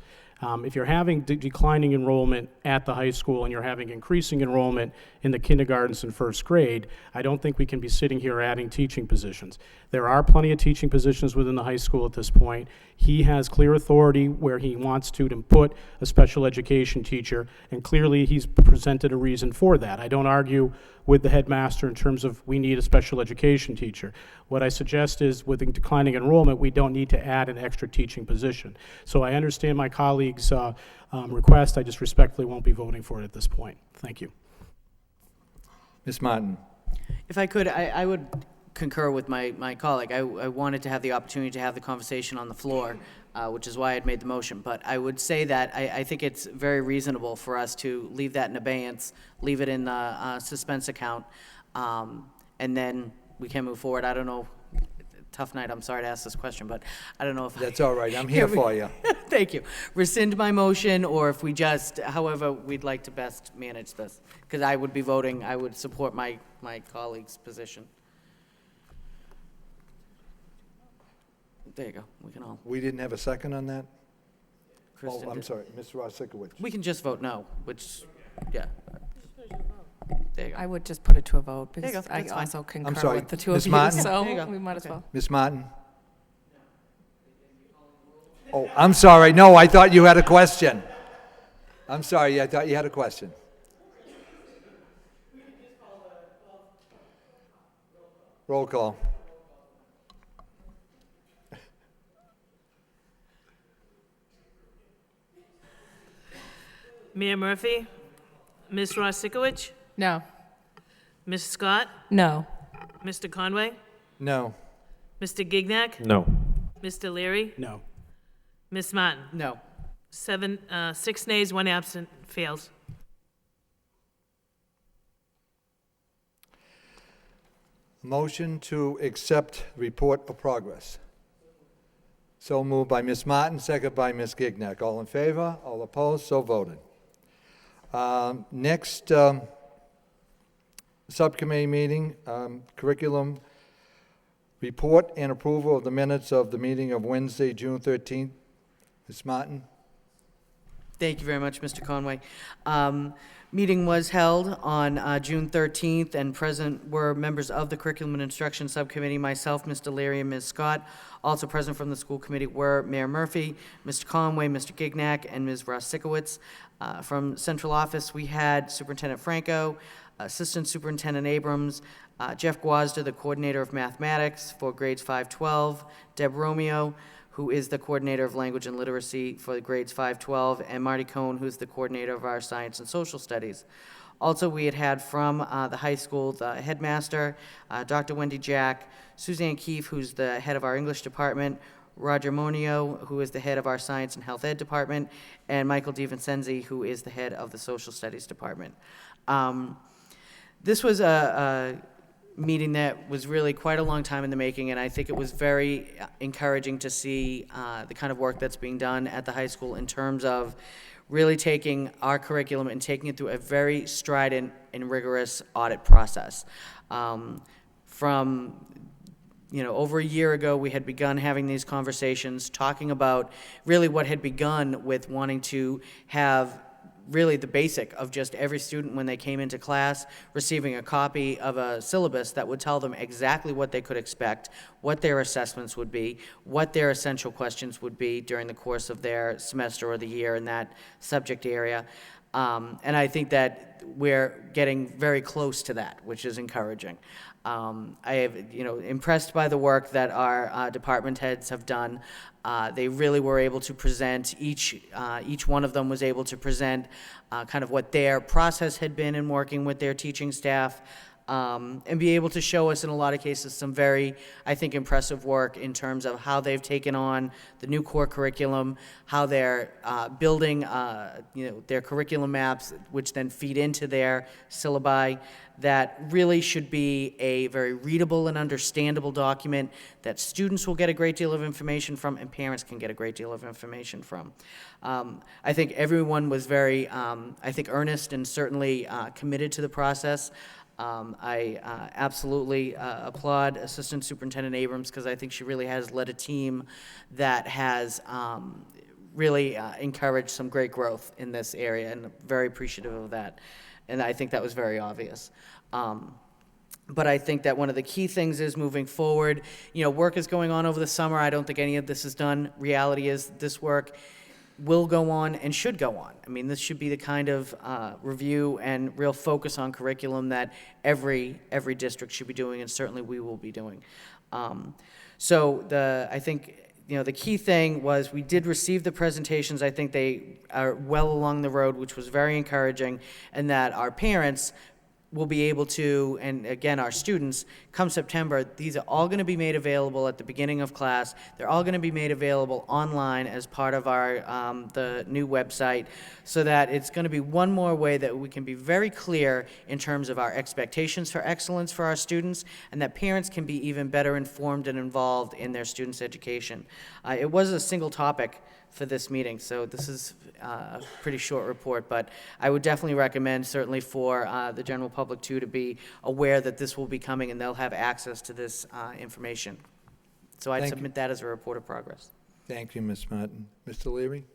If you're having declining enrollment at the high school and you're having increasing enrollment in the kindergartens and first grade, I don't think we can be sitting here adding teaching positions. There are plenty of teaching positions within the high school at this point. He has clear authority where he wants to put a special education teacher, and clearly he's presented a reason for that. I don't argue with the headmaster in terms of we need a special education teacher. What I suggest is with declining enrollment, we don't need to add an extra teaching position. So I understand my colleague's request. I just respectfully won't be voting for it at this point. Thank you. Ms. Martin? If I could, I would concur with my colleague. I wanted to have the opportunity to have the conversation on the floor, which is why I had made the motion. But I would say that I think it's very reasonable for us to leave that in abeyance, leave it in the suspense account, and then we can move forward. I don't know. Tough night. I'm sorry to ask this question, but I don't know if That's all right. I'm here for you. Thank you. Rescind my motion, or if we just, however we'd like to best manage this. Because I would be voting, I would support my colleague's position. There you go. We can all. We didn't have a second on that? Kristen Oh, I'm did. sorry, Ms. Rostikowicz. We can just vote no, which, yeah. There you go. I would just put it to a vote There you because go. I That's fine. also concur sorry. with the 2 Ms. of you, Martin? so There you go. we might as Okay. well. Ms. Martin? Oh, I'm sorry. No, I thought you had a question. I'm sorry, I thought you had a question. Roll call. Mayor Murphy? Ms. Ross Sikowicz? No. Ms. Scott? No. Mr. Conway? No. Mr. Gignac? No. Mr. Leary? No. Ms. Martin? No. 6 nays, 1 absent, fails. Motion to accept report of progress. So moved by Ms. Martin, second by Ms. Gignac. All in favor? All opposed? So voted. Next subcommittee meeting, curriculum report and approval of the minutes of the meeting of Wednesday, June 13th. Ms. Martin? Thank you very much, Mr. Conway. Meeting was held on June 13th, and present were members of the Curriculum and Instruction Subcommittee, myself, Mr. Leary, and Ms. Scott. Also present from the school committee were Mayor Murphy, Mr. Conway, Mr. Gignac, and Ms. Ross Sikowicz. From central office, we had Superintendent Franco, Assistant Superintendent Abrams, Jeff Guazda, the coordinator of mathematics for grades 5-12, Deb Romeo, who is the coordinator of language and literacy for grades 5-12, and Marty Cohn, who's the coordinator of our science and social studies. Also, we had from the high school, the headmaster, Dr. Wendy Jack, Suzanne Keefe, who's the head of our English department, Roger Monio, who is the head of our science and health ed department, and Michael DiVincenzi, who is the head of the social studies department. This was a meeting that was really quite a long time in the making, and I think it was very encouraging to see the kind of work that's being done at the high school in terms of really taking our curriculum and taking it through a very strident and rigorous audit process. From over a year ago, we had begun having these conversations, talking about really what had begun with wanting to have really the basic of just every student when they came into class receiving a copy of a syllabus that would tell them exactly what they could expect, what their assessments would be, what their essential questions would be during the course of their semester or the year in that subject area. And I think that we're getting very close to that, which is encouraging. I have, impressed by the work that our department heads have done. They really were able to present, each one of them was able to present kind of what their process had been in working with their teaching staff, and be able to show us in a lot of cases some very, I think, impressive work in terms of how they've taken on the new core curriculum, how they're building, their curriculum maps, which then feed into their syllabi. That really should be a very readable and understandable document that students will get a great deal of information from and parents can get a great deal of information from. I think everyone was very, earnest and certainly committed to the process. I absolutely applaud Assistant Superintendent Abrams because I think she really has led a team that has really encouraged some great growth in this area, and I'm very appreciative of that. And I think that was very obvious. But I think that one of the key things is moving forward. Work is going on over the summer. I don't think any of this is done. Reality is this work will go on and should go on. I mean, this should be the kind of review and real focus on curriculum that every district should be doing, and certainly we will be doing. I think the key thing was we did receive the presentations. I think they are well along the road, which was very encouraging, and that our parents will be able to, and again, our students, come September, these are all going to be made available at the beginning of class. They're all going to be made available online as part of our the new website, so that it's going to be one more way that we can be very clear in terms of our expectations for excellence for our students, and that parents can be even better informed and involved in their students' education. It was a single topic for this meeting, so this is a pretty short report, but I would definitely recommend, certainly for the general public too, to be aware that this will be coming and they'll have access to this information. So I'd submit that as a report of progress. Thank you, Ms. Martin. Mr. Leary?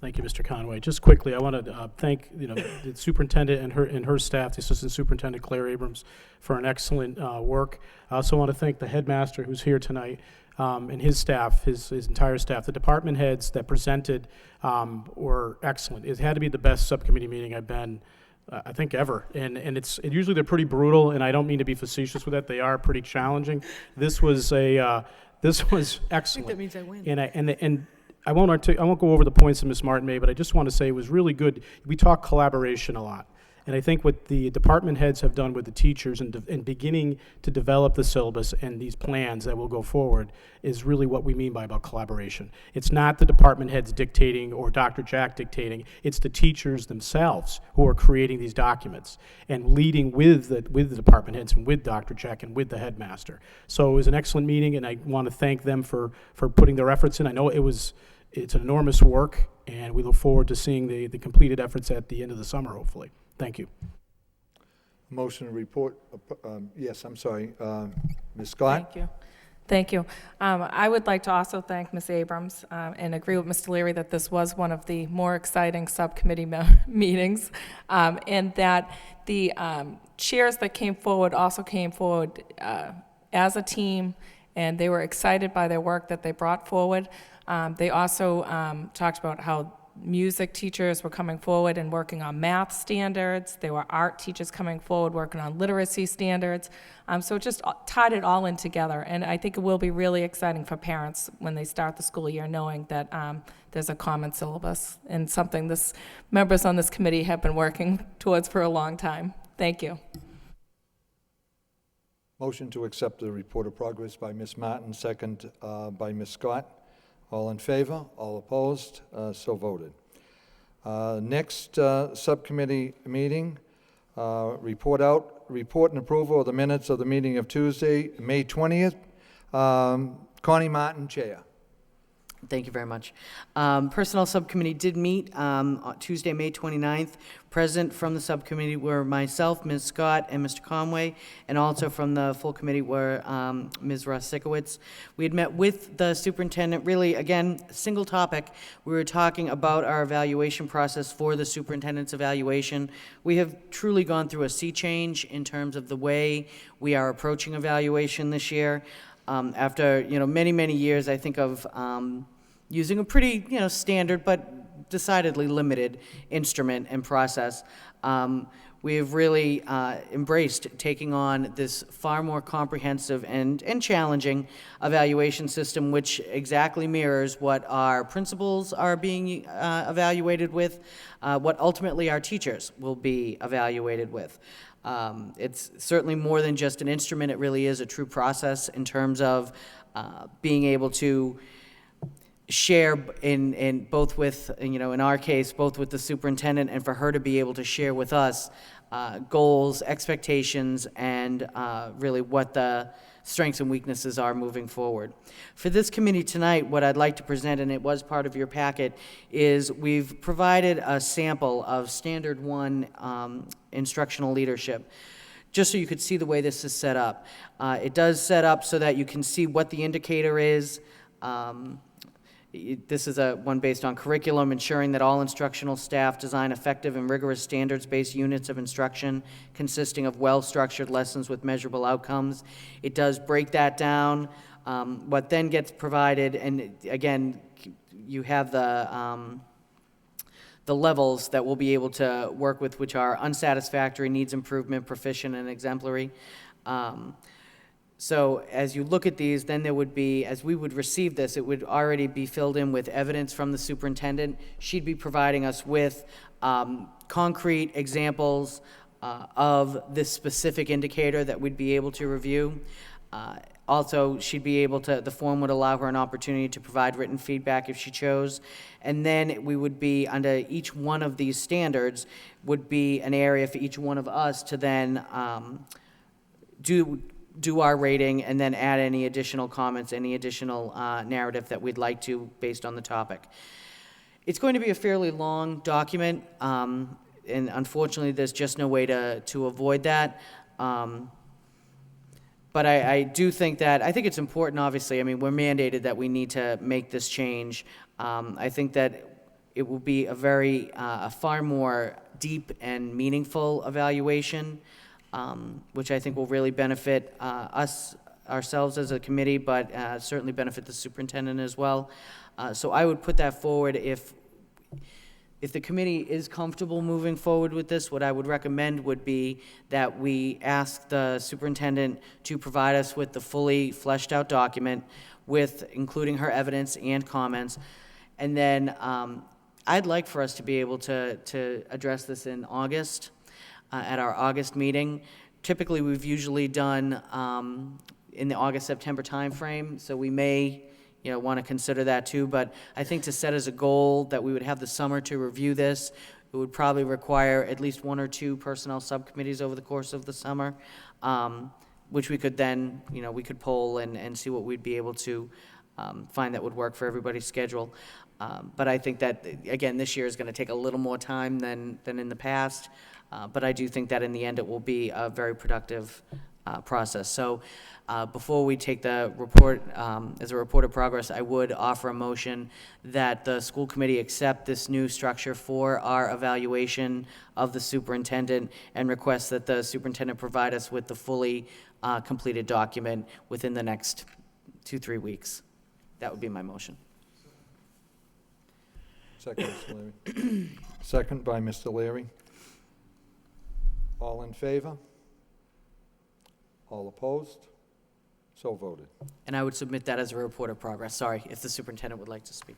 Thank you, Mr. Conway. Just quickly, I want to thank the superintendent and her staff, the Assistant Superintendent Claire Abrams, for an excellent work. I also want to thank the headmaster who's here tonight, and his staff, his entire staff. The department heads that presented were excellent. It had to be the best subcommittee meeting I've been I think ever. And usually they're pretty brutal, and I don't mean to be facetious with that. They are pretty challenging. This was excellent. I think that means I win. And I won't go over the points that Ms. Martin made, but I just want to say it was really good. We talk collaboration a lot. And I think what the department heads have done with the teachers and beginning to develop the syllabus and these plans that will go forward is really what we mean about collaboration. It's not the department heads dictating or Dr. Jack dictating. It's the teachers themselves who are creating these documents and leading with the department heads and with Dr. Jack and with the headmaster. So it was an excellent meeting, and I want to thank them for putting their efforts in. I know it's an enormous work, and we look forward to seeing the completed efforts at the end of the summer, hopefully. Thank you. Motion to report, yes, I'm sorry, Ms. Scott? Thank you. I would like to also thank Ms. Abrams and agree with Mr. Leary that this was one of the more exciting subcommittee meetings, and that the chairs that came forward also came forward as a team, and they were excited by their work that they brought forward. They also talked about how music teachers were coming forward and working on math standards. There were art teachers coming forward working on literacy standards. So it just tied it all in together. And I think it will be really exciting for parents when they start the school year knowing that there's a common syllabus and something members on this committee have been working towards for a long time. Thank you. Motion to accept the report of progress by Ms. Martin, second by Ms. Scott. All in favor? All opposed? So voted. Next subcommittee meeting, report and approval of the minutes of the meeting of Tuesday, May 20th. Connie Martin, Chair. Thank you very much. Personnel Subcommittee did meet on Tuesday, May 29th. Present from the subcommittee were myself, Ms. Scott, and Mr. Conway, and also from the full committee were Ms. Ross-Sikowitz. We had met with the superintendent, really, again, single topic. We were talking about our evaluation process for the superintendent's evaluation. We have truly gone through a sea change in terms of the way we are approaching evaluation this year. After many, many years, I think of using a pretty standard but decidedly limited instrument and process. We have really embraced taking on this far more comprehensive and challenging evaluation system, which exactly mirrors what our principals are being evaluated with, what ultimately our teachers will be evaluated with. It's certainly more than just an instrument. It really is a true process in terms of being able to share in both with, in our case, both with the superintendent and for her to be able to share with us goals, expectations, and really what the strengths and weaknesses are moving forward. For this committee tonight, what I'd like to present, and it was part of your packet, is we've provided a sample of Standard 1 instructional leadership, just so you could see the way this is set up. It does set up so that you can see what the indicator is. This is one based on curriculum, ensuring that all instructional staff design effective and rigorous standards-based units of instruction consisting of well-structured lessons with measurable outcomes. It does break that down. What then gets provided, and again, you have the levels that we'll be able to work with, which are unsatisfactory, needs improvement, proficient, and exemplary. So as you look at these, then there would be, as we would receive this, it would already be filled in with evidence from the superintendent. She'd be providing us with concrete examples of this specific indicator that we'd be able to review. Also, she'd be able to, the form would allow her an opportunity to provide written feedback if she chose. And then we would be, under each one of these standards, would be an area for each one of us to then do our rating and then add any additional comments, any additional narrative that we'd like to based on the topic. It's going to be a fairly long document, and unfortunately there's just no way to avoid that. But I do think that, I think it's important, obviously. I mean, we're mandated that we need to make this change. I think that it will be a far more deep and meaningful evaluation, which I think will really benefit ourselves as a committee, but certainly benefit the superintendent as well. So I would put that forward if if the committee is comfortable moving forward with this, what I would recommend would be that we ask the superintendent to provide us with the fully fleshed out document with, including her evidence and comments. And then I'd like for us to be able to address this in August, at our August meeting. Typically, we've usually done in the August-September timeframe, so we may want to consider that too. But I think to set as a goal that we would have the summer to review this, it would probably require at least 1 or 2 personnel subcommittees over the course of the summer, which we could then, we could poll and see what we'd be able to find that would work for everybody's schedule. But I think that, again, this year is going to take a little more time than in the past. But I do think that in the end it will be a very productive process. So before we take the report as a report of progress, I would offer a motion that the school committee accept this new structure for our evaluation of the superintendent and request that the superintendent provide us with the fully completed document within the next 2-3 weeks. That would be my motion. Second, Mr. Leary. Second by Mr. Leary. All in favor? All opposed? So voted. And I would submit that as a report of progress. Sorry, if the superintendent would like to speak.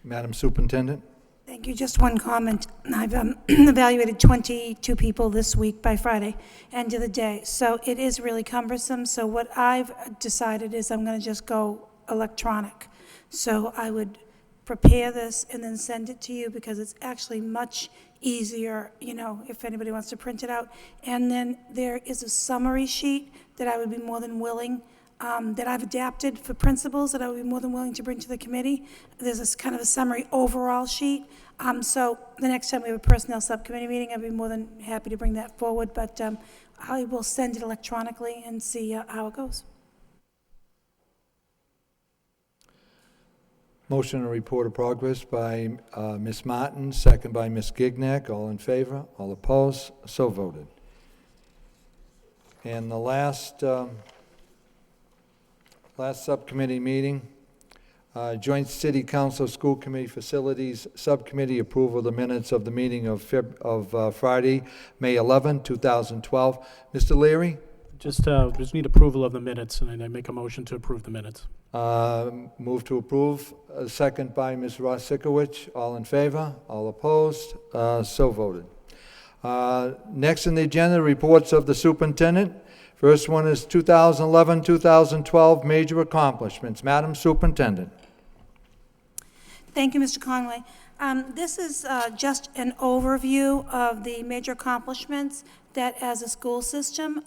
Madam Superintendent? Thank you. Just one comment. I've evaluated 22 people this week by Friday, end of the day. So it is really cumbersome. So what I've decided is I'm going to just go electronic. So I would prepare this and then send it to you because it's actually much easier, if anybody wants to print it out. And then there is a summary sheet that I would be more than willing, that I've adapted for principals that I would be more than willing to bring to the committee. There's this kind of a summary overall sheet. So the next time we have a personnel subcommittee meeting, I'd be more than happy to bring that forward, but I will send it electronically and see how it goes. Motion and report of progress by Ms. Martin, second by Ms. Gignac. All in favor? All opposed? So voted. And the last subcommittee meeting, Joint City Council School Committee Facilities Subcommittee approval of the minutes of the meeting of Friday, May 11, 2012. Mr. Leary? Just need approval of the minutes, and I make a motion to approve the minutes. Move to approve. Second by Ms. Rosikowicz. All in favor? All opposed? So voted. Next on the agenda, reports of the superintendent. First one is 2011-2012 major accomplishments. Madam Superintendent. Thank you, Mr. Conway. This is just an overview of the major accomplishments that as a school system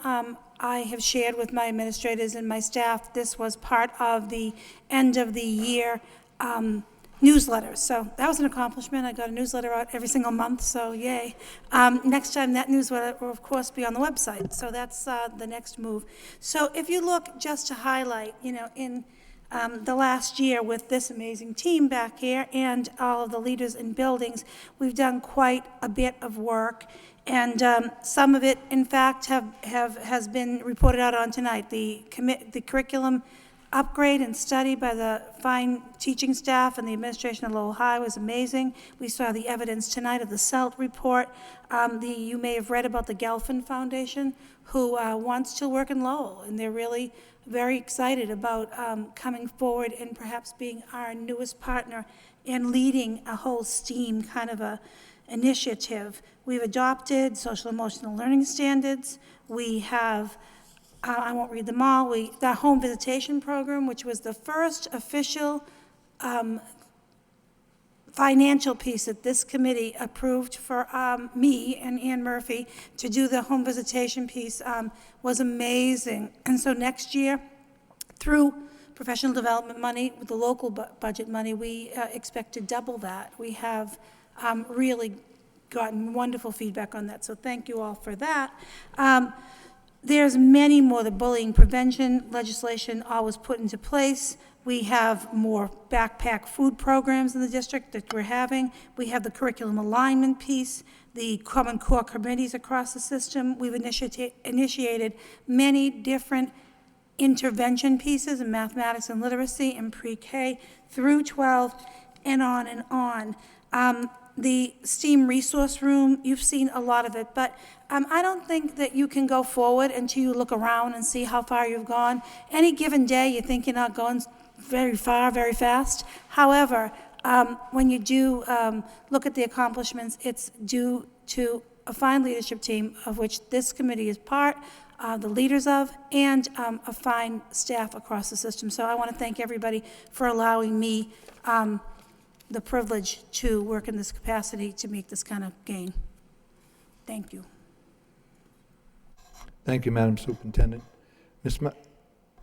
I have shared with my administrators and my staff. This was part of the end of the year newsletter. So that was an accomplishment. I got a newsletter out every single month, so yay. Next time that newsletter will of course be on the website. So that's the next move. So if you look, just to highlight, in the last year with this amazing team back here and all of the leaders in buildings, we've done quite a bit of work. And some of it, in fact, has been reported out on tonight. The curriculum upgrade and study by the fine teaching staff and the administration of Lowell High was amazing. We saw the evidence tonight of the CELT report. You may have read about the Gelfand Foundation, who wants to work in Lowell, and they're really very excited about coming forward and perhaps being our newest partner and leading a whole STEAM kind of a initiative. We've adopted social emotional learning standards. We have, I won't read them all, the home visitation program, which was the first official financial piece that this committee approved for me and Ann Murphy to do the home visitation piece, was amazing. And so next year, through professional development money, with the local budget money, we expect to double that. We have really gotten wonderful feedback on that, so thank you all for that. There's many more. The bullying prevention legislation all was put into place. We have more backpack food programs in the district that we're having. We have the curriculum alignment piece, the Common Core committees across the system. We've initiated many different intervention pieces in mathematics and literacy in pre-K through 12 and on and on. The STEAM resource room, you've seen a lot of it, but I don't think that you can go forward until you look around and see how far you've gone. Any given day, you think you're not going very far, very fast. However, when you do look at the accomplishments, it's due to a fine leadership team of which this committee is part, the leaders of, and a fine staff across the system. So I want to thank everybody for allowing me the privilege to work in this capacity to make this kind of gain. Thank you. Thank you, Madam Superintendent.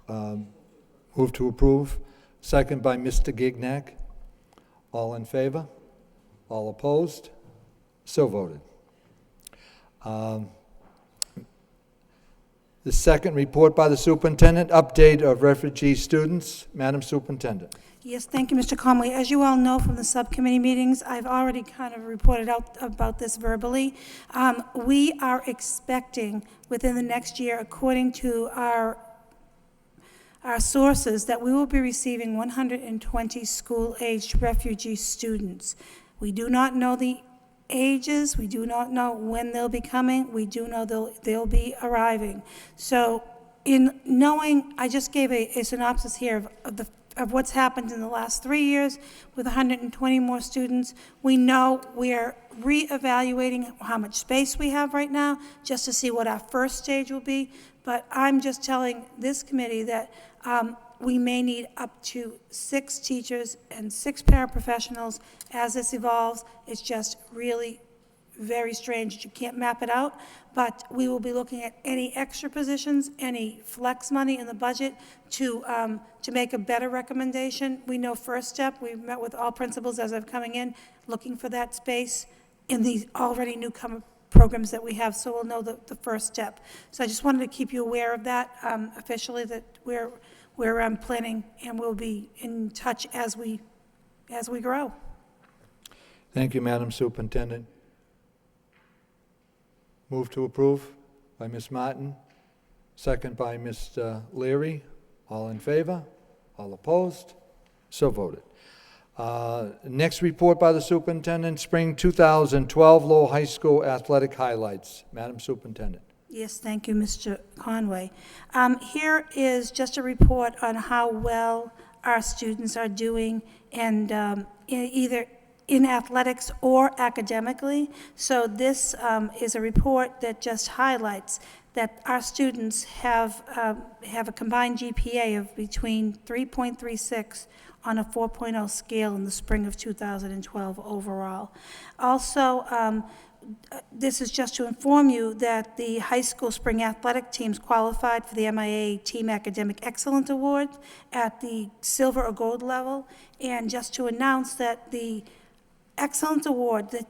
Move to approve. Second by Mr. Gignac. All in favor? All opposed? So voted. The second report by the superintendent, update of refugee students. Madam Superintendent. Yes, thank you, Mr. Conway. As you all know from the subcommittee meetings, I've already kind of reported out about this verbally. We are expecting within the next year, according to our sources, that we will be receiving 120 school-aged refugee students. We do not know the ages, we do not know when they'll be coming, we do know they'll be arriving. So in knowing, I just gave a synopsis here of what's happened in the last 3 years with 120 more students. We know we're reevaluating how much space we have right now just to see what our first stage will be. But I'm just telling this committee that we may need up to 6 teachers and 6 paraprofessionals as this evolves. It's just really very strange that you can't map it out, but we will be looking at any extra positions, any flex money in the budget to make a better recommendation. We know first step, we've met with all principals as I'm coming in, looking for that space in these already newcomer programs that we have, so we'll know the first step. So I just wanted to keep you aware of that officially, that we're planning, and we'll be in touch as we grow. Thank you, Madam Superintendent. Move to approve by Ms. Martin, second by Mr. Leary. All in favor? All opposed? So voted. Next report by the superintendent, spring 2012 Lowell High School athletic highlights. Madam Superintendent. Yes, thank you, Mr. Conway. Here is just a report on how well our students are doing, and either in athletics or academically. So this is a report that just highlights that our students have a combined GPA of between 3.36 on a 4.0 scale in the spring of 2012 overall. Also, this is just to inform you that the high school spring athletic teams qualified for the MIA Team Academic Excellence Award at the silver or gold level, and just to announce that the Excellence Award, the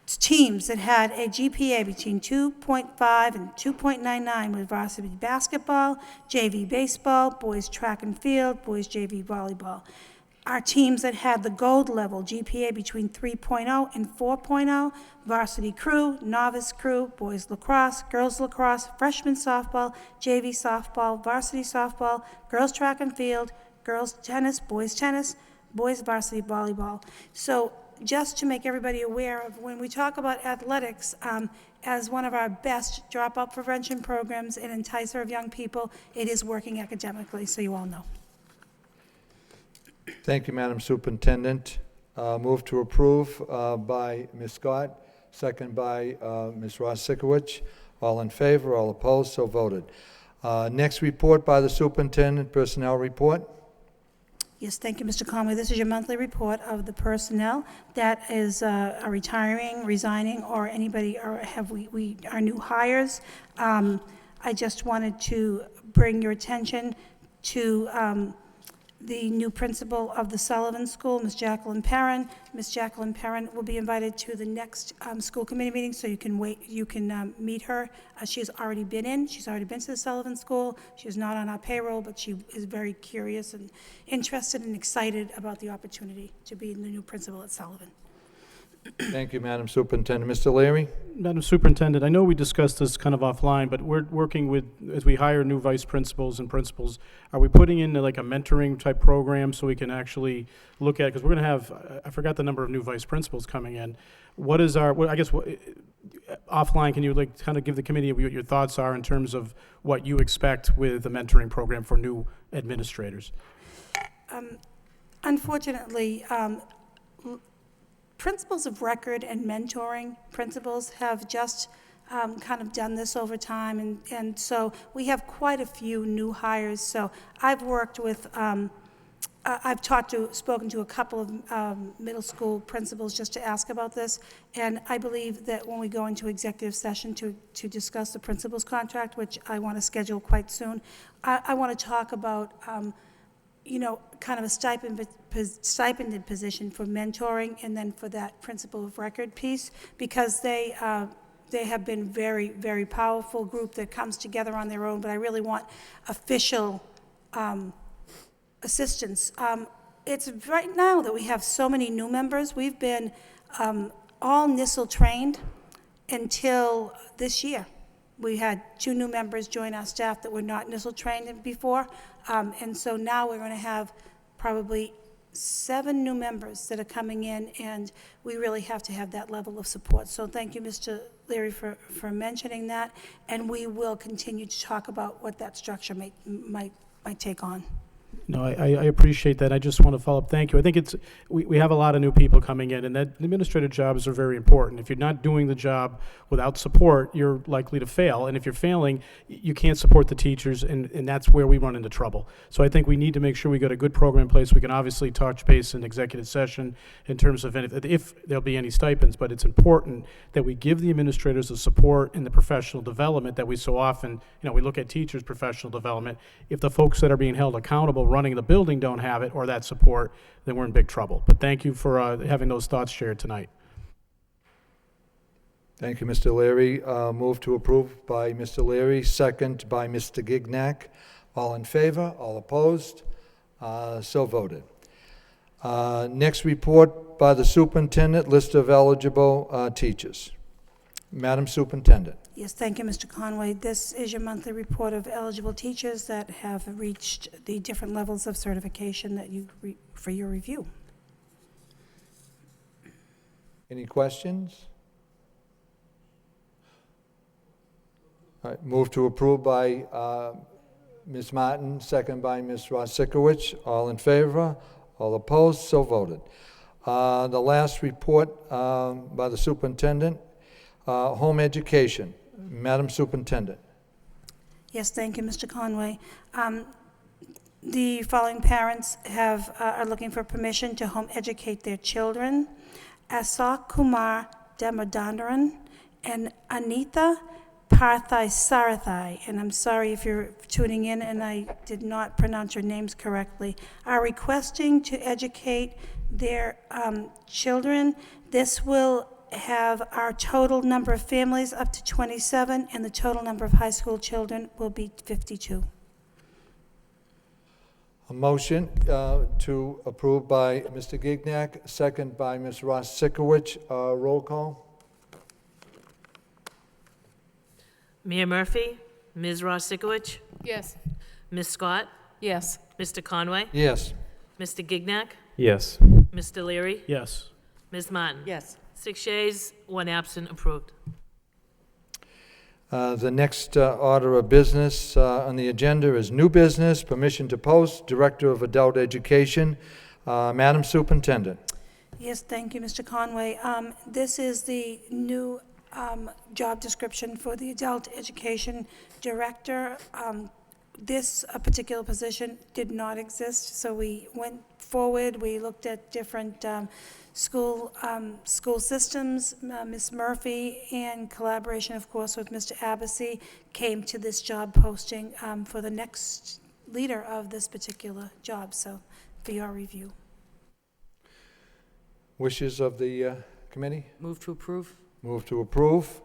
teams that had a GPA between 2.5 and 2.99 with varsity basketball, JV baseball, boys track and field, boys JV volleyball. Our teams that had the gold level GPA between 3.0 and 4.0, varsity crew, novice crew, boys lacrosse, girls lacrosse, freshman softball, JV softball, varsity softball, girls track and field, girls tennis, boys varsity volleyball. So just to make everybody aware of, when we talk about athletics as one of our best dropout prevention programs and enticer of young people, it is working academically, so you all know. Thank you, Madam Superintendent. Move to approve by Ms. Scott, second by Ms. Ross-Sikowicz. All in favor, all opposed, so voted. Next report by the superintendent, personnel report. Yes, thank you, Mr. Conway. This is your monthly report of the personnel that is are retiring, resigning, or anybody, or have we our new hires. I just wanted to bring your attention to the new principal of the Sullivan School, Ms. Jacqueline Perrin. Ms. Jacqueline Perrin will be invited to the next school committee meeting, so you can meet her. She's already been to the Sullivan School. She's not on our payroll, but she is very curious and interested and excited about the opportunity to be the new principal at Sullivan. Thank you, Madam Superintendent. Mr. Leary? Madam Superintendent, I know we discussed this kind of offline, but we're working with, as we hire new vice principals and principals, are we putting in like a mentoring type program so we can actually look at, because we're going to have, I forgot the number of new vice principals coming in, what is our, I guess, offline, can you like kind of give the committee what your thoughts are in terms of what you expect with the mentoring program for new administrators? Unfortunately, principals of record and mentoring principals have just kind of done this over time, and so we have quite a few new hires. So I've worked with, I've spoken to a couple of middle school principals just to ask about this, and I believe that when we go into executive session to discuss the principal's contract, which I want to schedule quite soon, I want to talk about kind of a stipended position for mentoring and then for that principal of record piece, because they have been very, very powerful group that comes together on their own, but I really want official assistance. It's right now that we have so many new members. We've been all NISL trained until this year. We had 2 new members join our staff that were not NISL trained before, and so now we're going to have probably 7 new members that are coming in, and we really have to have that level of support. So thank you, Mr. Leary, for mentioning that, and we will continue to talk about what that structure might take on. No, I appreciate that. I just want to follow up. Thank you. I think we have a lot of new people coming in, and that administrative jobs are very important. If you're not doing the job without support, you're likely to fail. And if you're failing, you can't support the teachers, and that's where we run into trouble. So I think we need to make sure we got a good program in place. We can obviously touch base in executive session in terms of if there'll be any stipends, but it's important that we give the administrators the support and the professional development that we so often, we look at teachers' professional development. If the folks that are being held accountable running the building don't have it or that support, then we're in big trouble. But thank you for having those thoughts shared tonight. Thank you, Mr. Leary. Move to approve by Mr. Leary, second by Mr. Gignac. All in favor? All opposed? So voted. Next report by the superintendent, list of eligible teachers. Madam Superintendent. Yes, thank you, Mr. Conway. This is your monthly report of eligible teachers that have reached the different levels of certification that for your review. Any questions? All right, move to approve by Ms. Martin, second by Ms. Rosikowicz. All in favor? All opposed? So voted. The last report by the superintendent, home education. Madam Superintendent. Yes, thank you, Mr. Conway. The following parents are looking for permission to home educate their children: Asok Kumar Damodaran and Anita Parthai Sarathai. And I'm sorry if you're tuning in and I did not pronounce your names correctly. Are requesting to educate their children. This will have our total number of families up to 27, and the total number of high school children will be 52. A motion to approve by Mr. Gignac, second by Ms. Rosikowicz. Roll call. Mayor Murphy, Ms. Rosikowicz, Yes. Ms. Scott, Yes. Mr. Conway, Yes. Mr. Gignac, Yes. Mr. Leary, Yes. Ms. Martin. Yes. 6 yeas, 1 absent, approved. The next order of business on the agenda is new business, permission to post, Director of Adult Education. Madam Superintendent. Yes, thank you, Mr. Conway. This is the new job description for the Adult Education Director. This particular position did not exist, so we went forward. We looked at different school systems. Ms. Murphy, in collaboration, of course, with Mr. Abbasi, came to this job posting for the next leader of this particular job, so for your review. Wishes of the committee? Move to approve. Move to approve.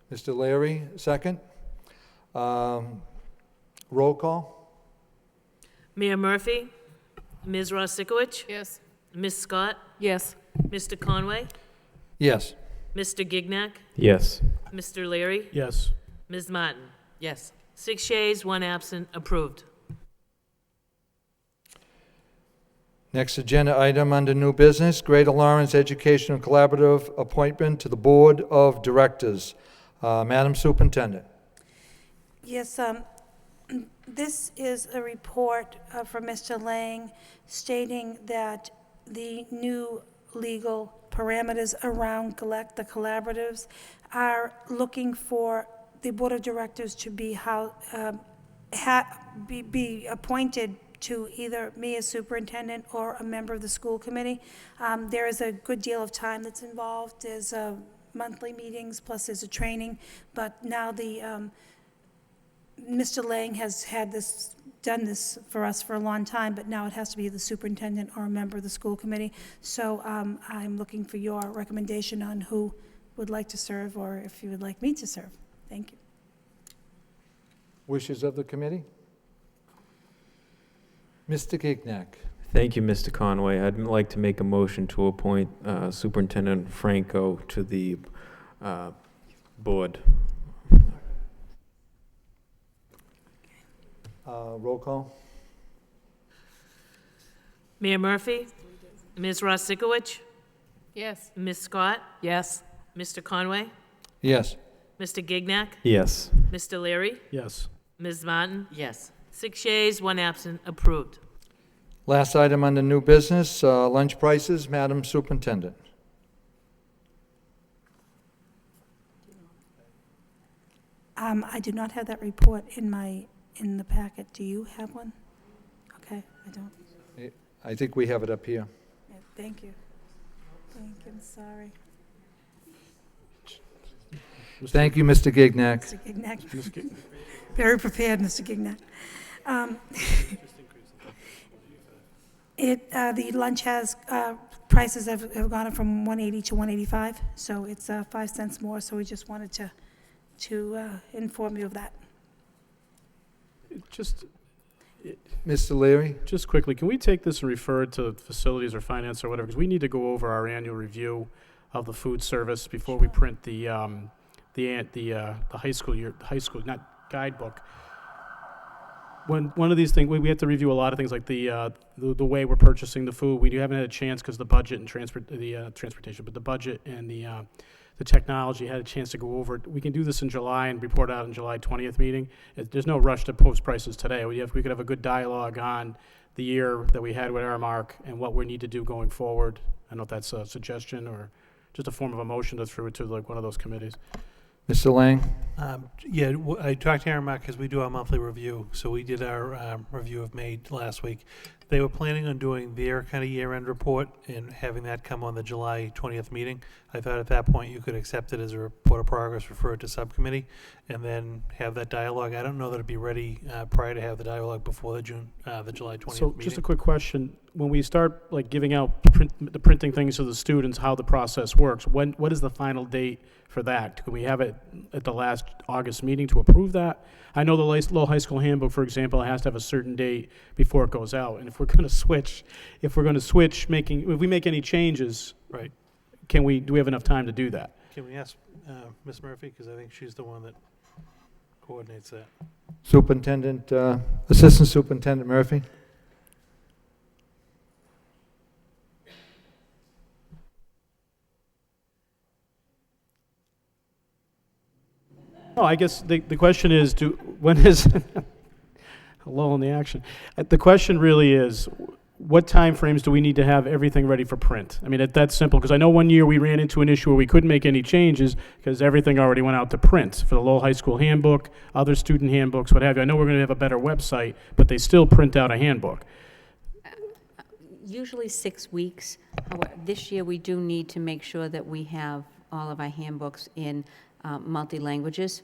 Mr. Leary, second. Roll call. Mayor Murphy, Ms. Rosikowicz, Yes. Ms. Scott, Yes. Mr. Conway, Yes. Mr. Gignac, Yes. Mr. Leary, Yes. Ms. Martin. Yes. 6 yeas, 1 absent, approved. Next agenda item under new business, Greater Lawrence Educational Collaborative appointment to the Board of Directors. Madam Superintendent. Yes, this is a report from Mr. Lang stating that the new legal parameters around the collaboratives are looking for the Board of Directors to be be appointed to either me as superintendent or a member of the school committee. There is a good deal of time that's involved. There's monthly meetings, plus there's a training, but now Mr. Lang has done this for us for a long time, but now it has to be the superintendent or a member of the school committee. So I'm looking for your recommendation on who would like to serve, or if you would like me to serve. Thank you. Wishes of the committee? Mr. Gignac. Thank you, Mr. Conway. I'd like to make a motion to appoint Superintendent Franco to the board. Roll call. Mayor Murphy? Ms. Ross Sikowicz? Yes. Ms. Scott? Yes. Mr. Conway? Yes. Mr. Gignac? Yes. Mr. Leary? Yes. Ms. Martin? Yes. 6 yeas, 1 absent, approved. Last item under new business, lunch prices. Madam Superintendent. I do not have that report in the packet. Do you have one? Okay, I don't. I think we have it up here. Yeah, thank you. Thank you, I'm sorry. Thank you, Mr. Gignac. Mr. Gignac. Very prepared, Mr. Gignac. The lunch has, prices have gone up from 180 to 185, so it's 5 cents more, so we just wanted to inform you of that. Mr. Leary? Just quickly, can we take this and refer it to facilities or finance or whatever? Because we need to go over our annual review of the food service before we print the high school, not guidebook. One of these things, we have to review a lot of things like the way we're purchasing the food. We haven't had a chance because the budget and transportation, but the budget and the technology had a chance to go over it. We can do this in July and report out in July 20th meeting. There's no rush to post prices today. We could have a good dialogue on the year that we had with Aramark and what we need to do going forward. I don't know if that's a suggestion or just a form of a motion to throw it to like one of those committees. Mr. Lang? I talked to Aramark because we do our monthly review. So we did our review of May last week. They were planning on doing their kind of year-end report and having that come on the July 20th meeting. I thought at that point you could accept it as a report of progress, refer it to subcommittee, and then have that dialogue. I don't know that it'd be ready prior to have the dialogue before the July 20th So meeting. just a quick question. When we start like giving out the printing things to the students, how the process works, what is the final date for that? Can we have it at the last August meeting to approve that? I know the Lowell High School handbook, for example, has to have a certain date before it goes out. And if we make any changes, Right. do we have enough time to do that? Can we ask Ms. Murphy, because I think she's the one that coordinates that. Assistant Superintendent Murphy? No, I guess the question is, when is, lull in the action. The question really is, what time frames do we need to have everything ready for print? I mean, that's simple, because I know one year we ran into an issue where we couldn't make any changes because everything already went out to print for the Lowell High School handbook, other student handbooks, what have you. I know we're going to have a better website, but they still print out a handbook. Usually 6 weeks. However, this year we do need to make sure that we have all of our handbooks in multi-languages.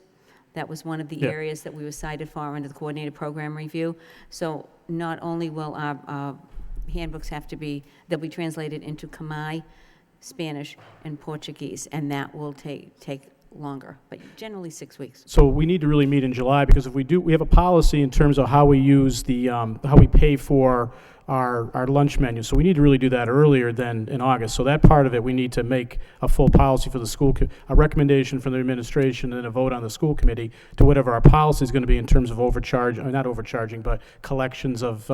That was one of the areas that we were cited for under the coordinated program review. So not only will our handbooks they'll be translated into Khmer, Spanish, and Portuguese, and that will take longer, but generally 6 weeks. So we need to really meet in July, because if we have a policy in terms of how we use how we pay for our lunch menu. So we need to really do that earlier than in August. So that part of it, we need to make a full policy for the school, a recommendation from the administration, and a vote on the school committee to whatever our policy is going to be in terms of overcharge, or not overcharging, but collections of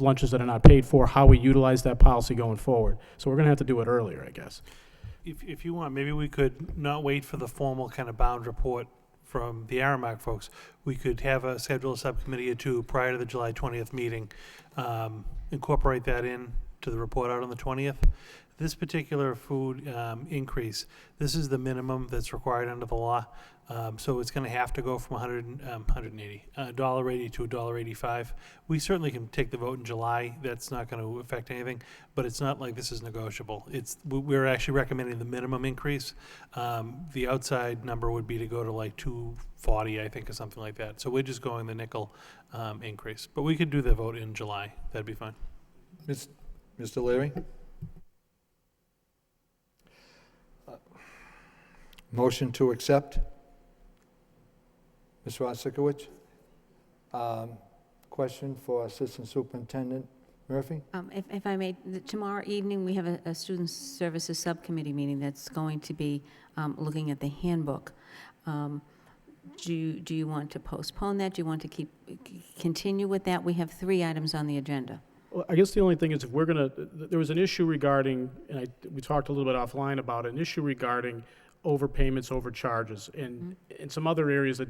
lunches that are not paid for, how we utilize that policy going forward. So we're going to have to do it earlier, I guess. If you want, maybe we could not wait for the formal kind of bound report from the Aramark folks. We could have a schedule a subcommittee or two prior to the July 20th meeting, incorporate that in to the report out on the 20th. This particular food increase, this is the minimum that's required under the law. So it's going to have to go from $180 to $1.85. We certainly can take the vote in July. That's not going to affect anything, but it's not like this is negotiable. We're actually recommending the minimum increase. The outside number would be to go to like $2.40, I think, or something like that. So we're just going the nickel increase. But we could do the vote in July. That'd be fine. Mr. Leary? Motion to accept? Ms. Rosikowicz? Question for Assistant Superintendent Murphy? If I may, tomorrow evening, we have a Student Services Subcommittee meeting that's going to be looking at the handbook. Do you want to postpone that? Do you want to continue with that? We have 3 items on the agenda. Well, I guess the only thing is if we're going to, there was an issue regarding, and we talked a little bit offline about an issue regarding overpayments, overcharges, and some other areas that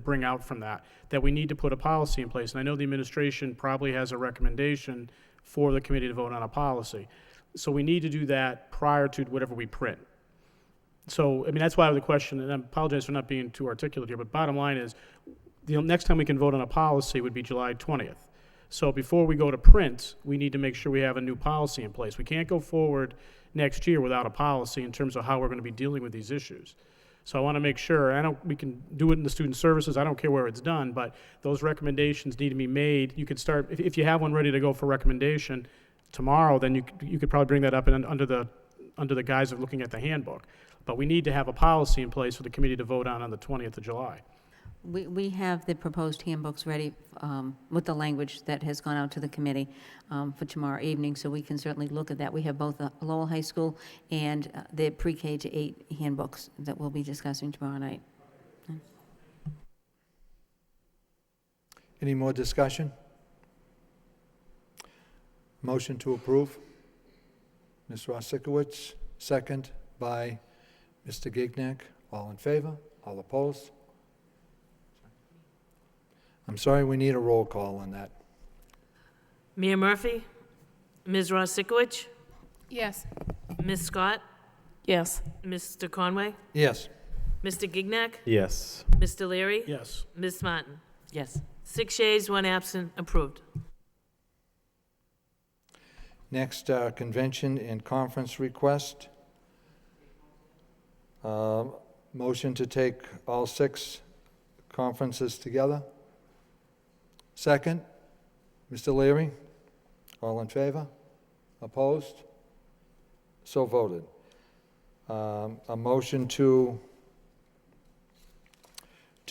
bring out from that we need to put a policy in place. And I know the administration probably has a recommendation for the committee to vote on a policy. So we need to do that prior to whatever we print. So, I mean, that's why I have the question, and I apologize for not being too articulate here, but bottom line is, the next time we can vote on a policy would be July 20th. So before we go to print, we need to make sure we have a new policy in place. We can't go forward next year without a policy in terms of how we're going to be dealing with these issues. So I want to make sure, we can do it in the student services, I don't care where it's done, but those recommendations need to be made. You could start, if you have one ready to go for recommendation tomorrow, then you could probably bring that up under the guise of looking at the handbook. But we need to have a policy in place for the committee to vote on the 20th of July. We have the proposed handbooks ready with the language that has gone out to the committee for tomorrow evening, so we can certainly look at that. We have both the Lowell High School and the pre-K to 8 handbooks that we'll be discussing tomorrow night. Any more discussion? Motion to approve? Ms. Rosikowicz, second by Mr. Gignac. All in favor? All opposed? I'm sorry, we need a roll call on that. Mayor Murphy? Ms. Rosikowicz? Yes. Ms. Scott? Yes. Mr. Conway? Yes. Mr. Gignac? Yes. Mr. Leary? Yes. Ms. Martin? Yes. 6 yeas, 1 absent, approved. Next, convention and conference request. Motion to take all 6 conferences together. Second, Mr. Leary. All in favor? Opposed? So voted. A motion to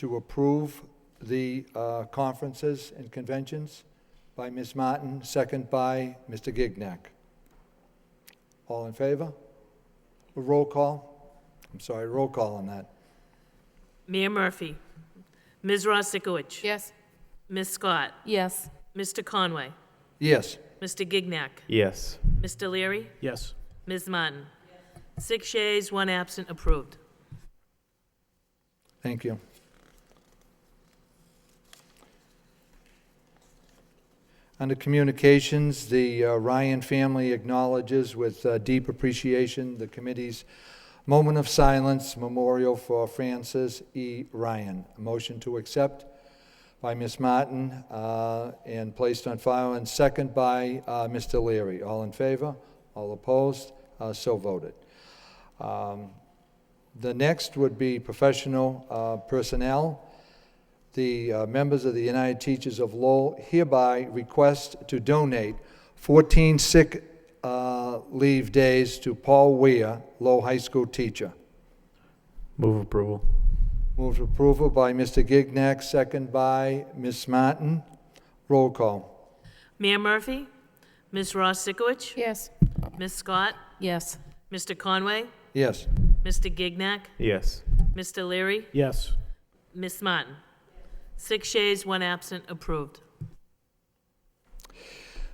approve the conferences and conventions by Ms. Martin, second by Mr. Gignac. All in favor? A roll call? I'm sorry, roll call on that. Mayor Murphy? Ms. Rosikowicz? Yes. Ms. Scott? Yes. Mr. Conway? Yes. Mr. Gignac? Yes. Mr. Leary? Yes. Ms. Martin? 6 yeas, 1 absent, approved. Thank you. Under communications, the Ryan family acknowledges with deep appreciation the committee's moment of silence memorial for Francis E. Ryan. A motion to accept by Ms. Martin and placed on file, and second by Mr. Leary. All in favor? All opposed? So voted. The next would be professional personnel. The members of the United Teachers of Lowell hereby request to donate 14 sick leave days to Paul Weir, Lowell High School teacher. Move approval. Move approval by Mr. Gignac, second by Ms. Martin. Roll call. Mayor Murphy? Ms. Ross Sikowicz? Yes. Ms. Scott? Yes. Mr. Conway? Yes. Mr. Gignac? Yes. Mr. Leary? Yes. Ms. Martin? 6 yeas, 1 absent, approved.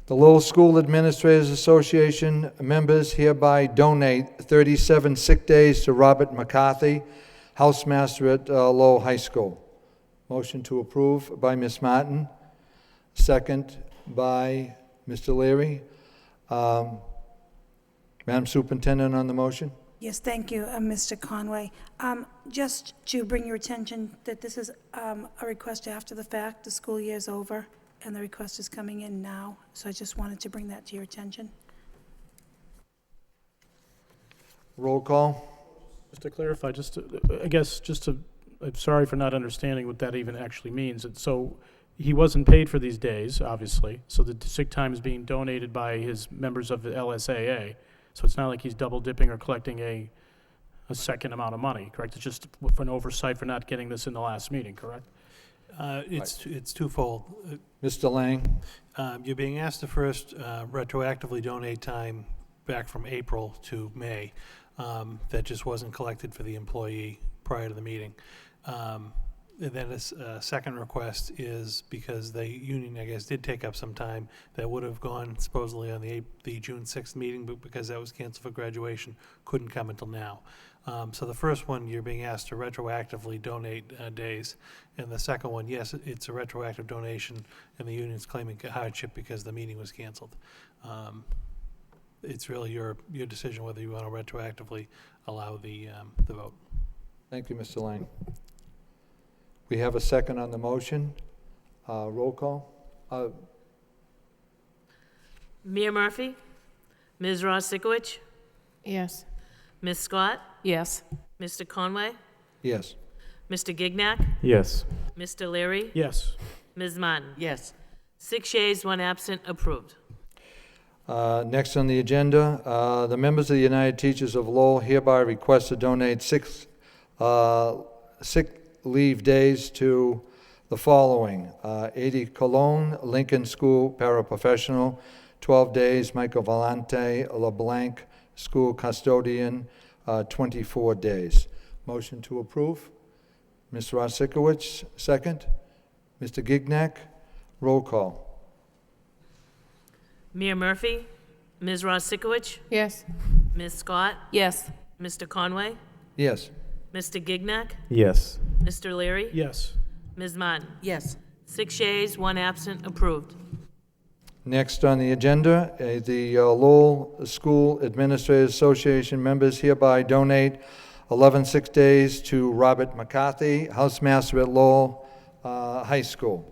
The Lowell School Administrators Association members hereby donate 37 sick days to Robert McCarthy, housemaster at Lowell High School. Motion to approve by Ms. Martin, second by Mr. Leary. Madam Superintendent on the motion? Yes, thank you, Mr. Conway. Just to bring your attention that this is a request after the fact, the school year's over, and the request is coming in now, so I just wanted to bring that to your attention. Roll call? Just to clarify, I'm sorry for not understanding what that even actually means. And so he wasn't paid for these days, obviously, so the sick time is being donated by his members of the LSAA. So it's not like he's double dipping or collecting a second amount of money, correct? It's just for an oversight for not getting this in the last meeting, correct? It's twofold. Mr. Lang? You're being asked to first retroactively donate time back from April to May that just wasn't collected for the employee prior to the meeting. And then a second request is because the union, I guess, did take up some time that would have gone supposedly on the June 6th meeting, but because that was canceled for graduation, couldn't come until now. So the first one, you're being asked to retroactively donate days. And the second one, yes, it's a retroactive donation, and the union's claiming hardship because the meeting was canceled. It's really your decision whether you want to retroactively allow the vote. Thank you, Mr. Lang. We have a second on the motion. Roll call. Mayor Murphy? Ms. Ross Sikowicz? Yes. Ms. Scott? Yes. Mr. Conway? Yes. Mr. Gignac? Yes. Mr. Leary? Yes. Ms. Martin? Yes. 6 yeas, 1 absent, approved. Next on the agenda, the members of the United Teachers of Lowell hereby request to donate 6 sick leave days to the following. 80 Cologne, Lincoln School Paraprofessional, 12 days, Michael Valente, LeBlanc School Custodian, 24 days. Motion to approve. Ms. Rosikowicz, second. Mr. Gignac, roll call. Mayor Murphy? Ms. Ross Sikowicz? Yes. Ms. Scott? Yes. Mr. Conway? Yes. Mr. Gignac? Yes. Mr. Leary? Yes. Ms. Martin? Yes. 6 yeas, 1 absent, approved. Next on the agenda, the Lowell School Administrators Association members hereby donate 11 sick days to Robert McCarthy, housemaster at Lowell High School.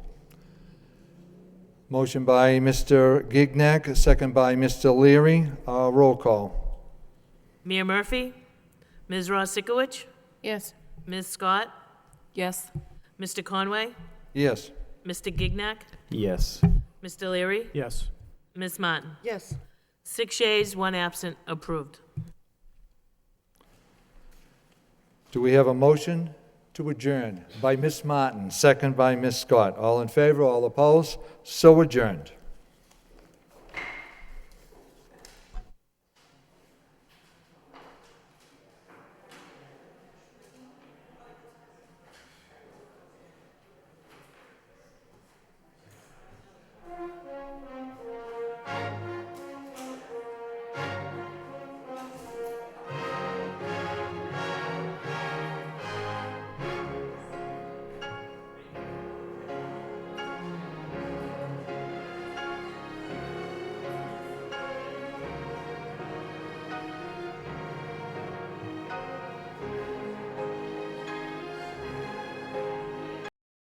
Motion by Mr. Gignac, second by Mr. Leary. Roll call. Mayor Murphy? Ms. Ross Sikowicz? Yes. Ms. Scott? Yes. Mr. Conway? Yes. Mr. Gignac? Yes. Mr. Leary? Yes. Ms. Martin? Yes. 6 yeas, 1 absent, approved. Do we have a motion to adjourn by Ms. Martin, second by Ms. Scott? All in favor, all opposed? So adjourned.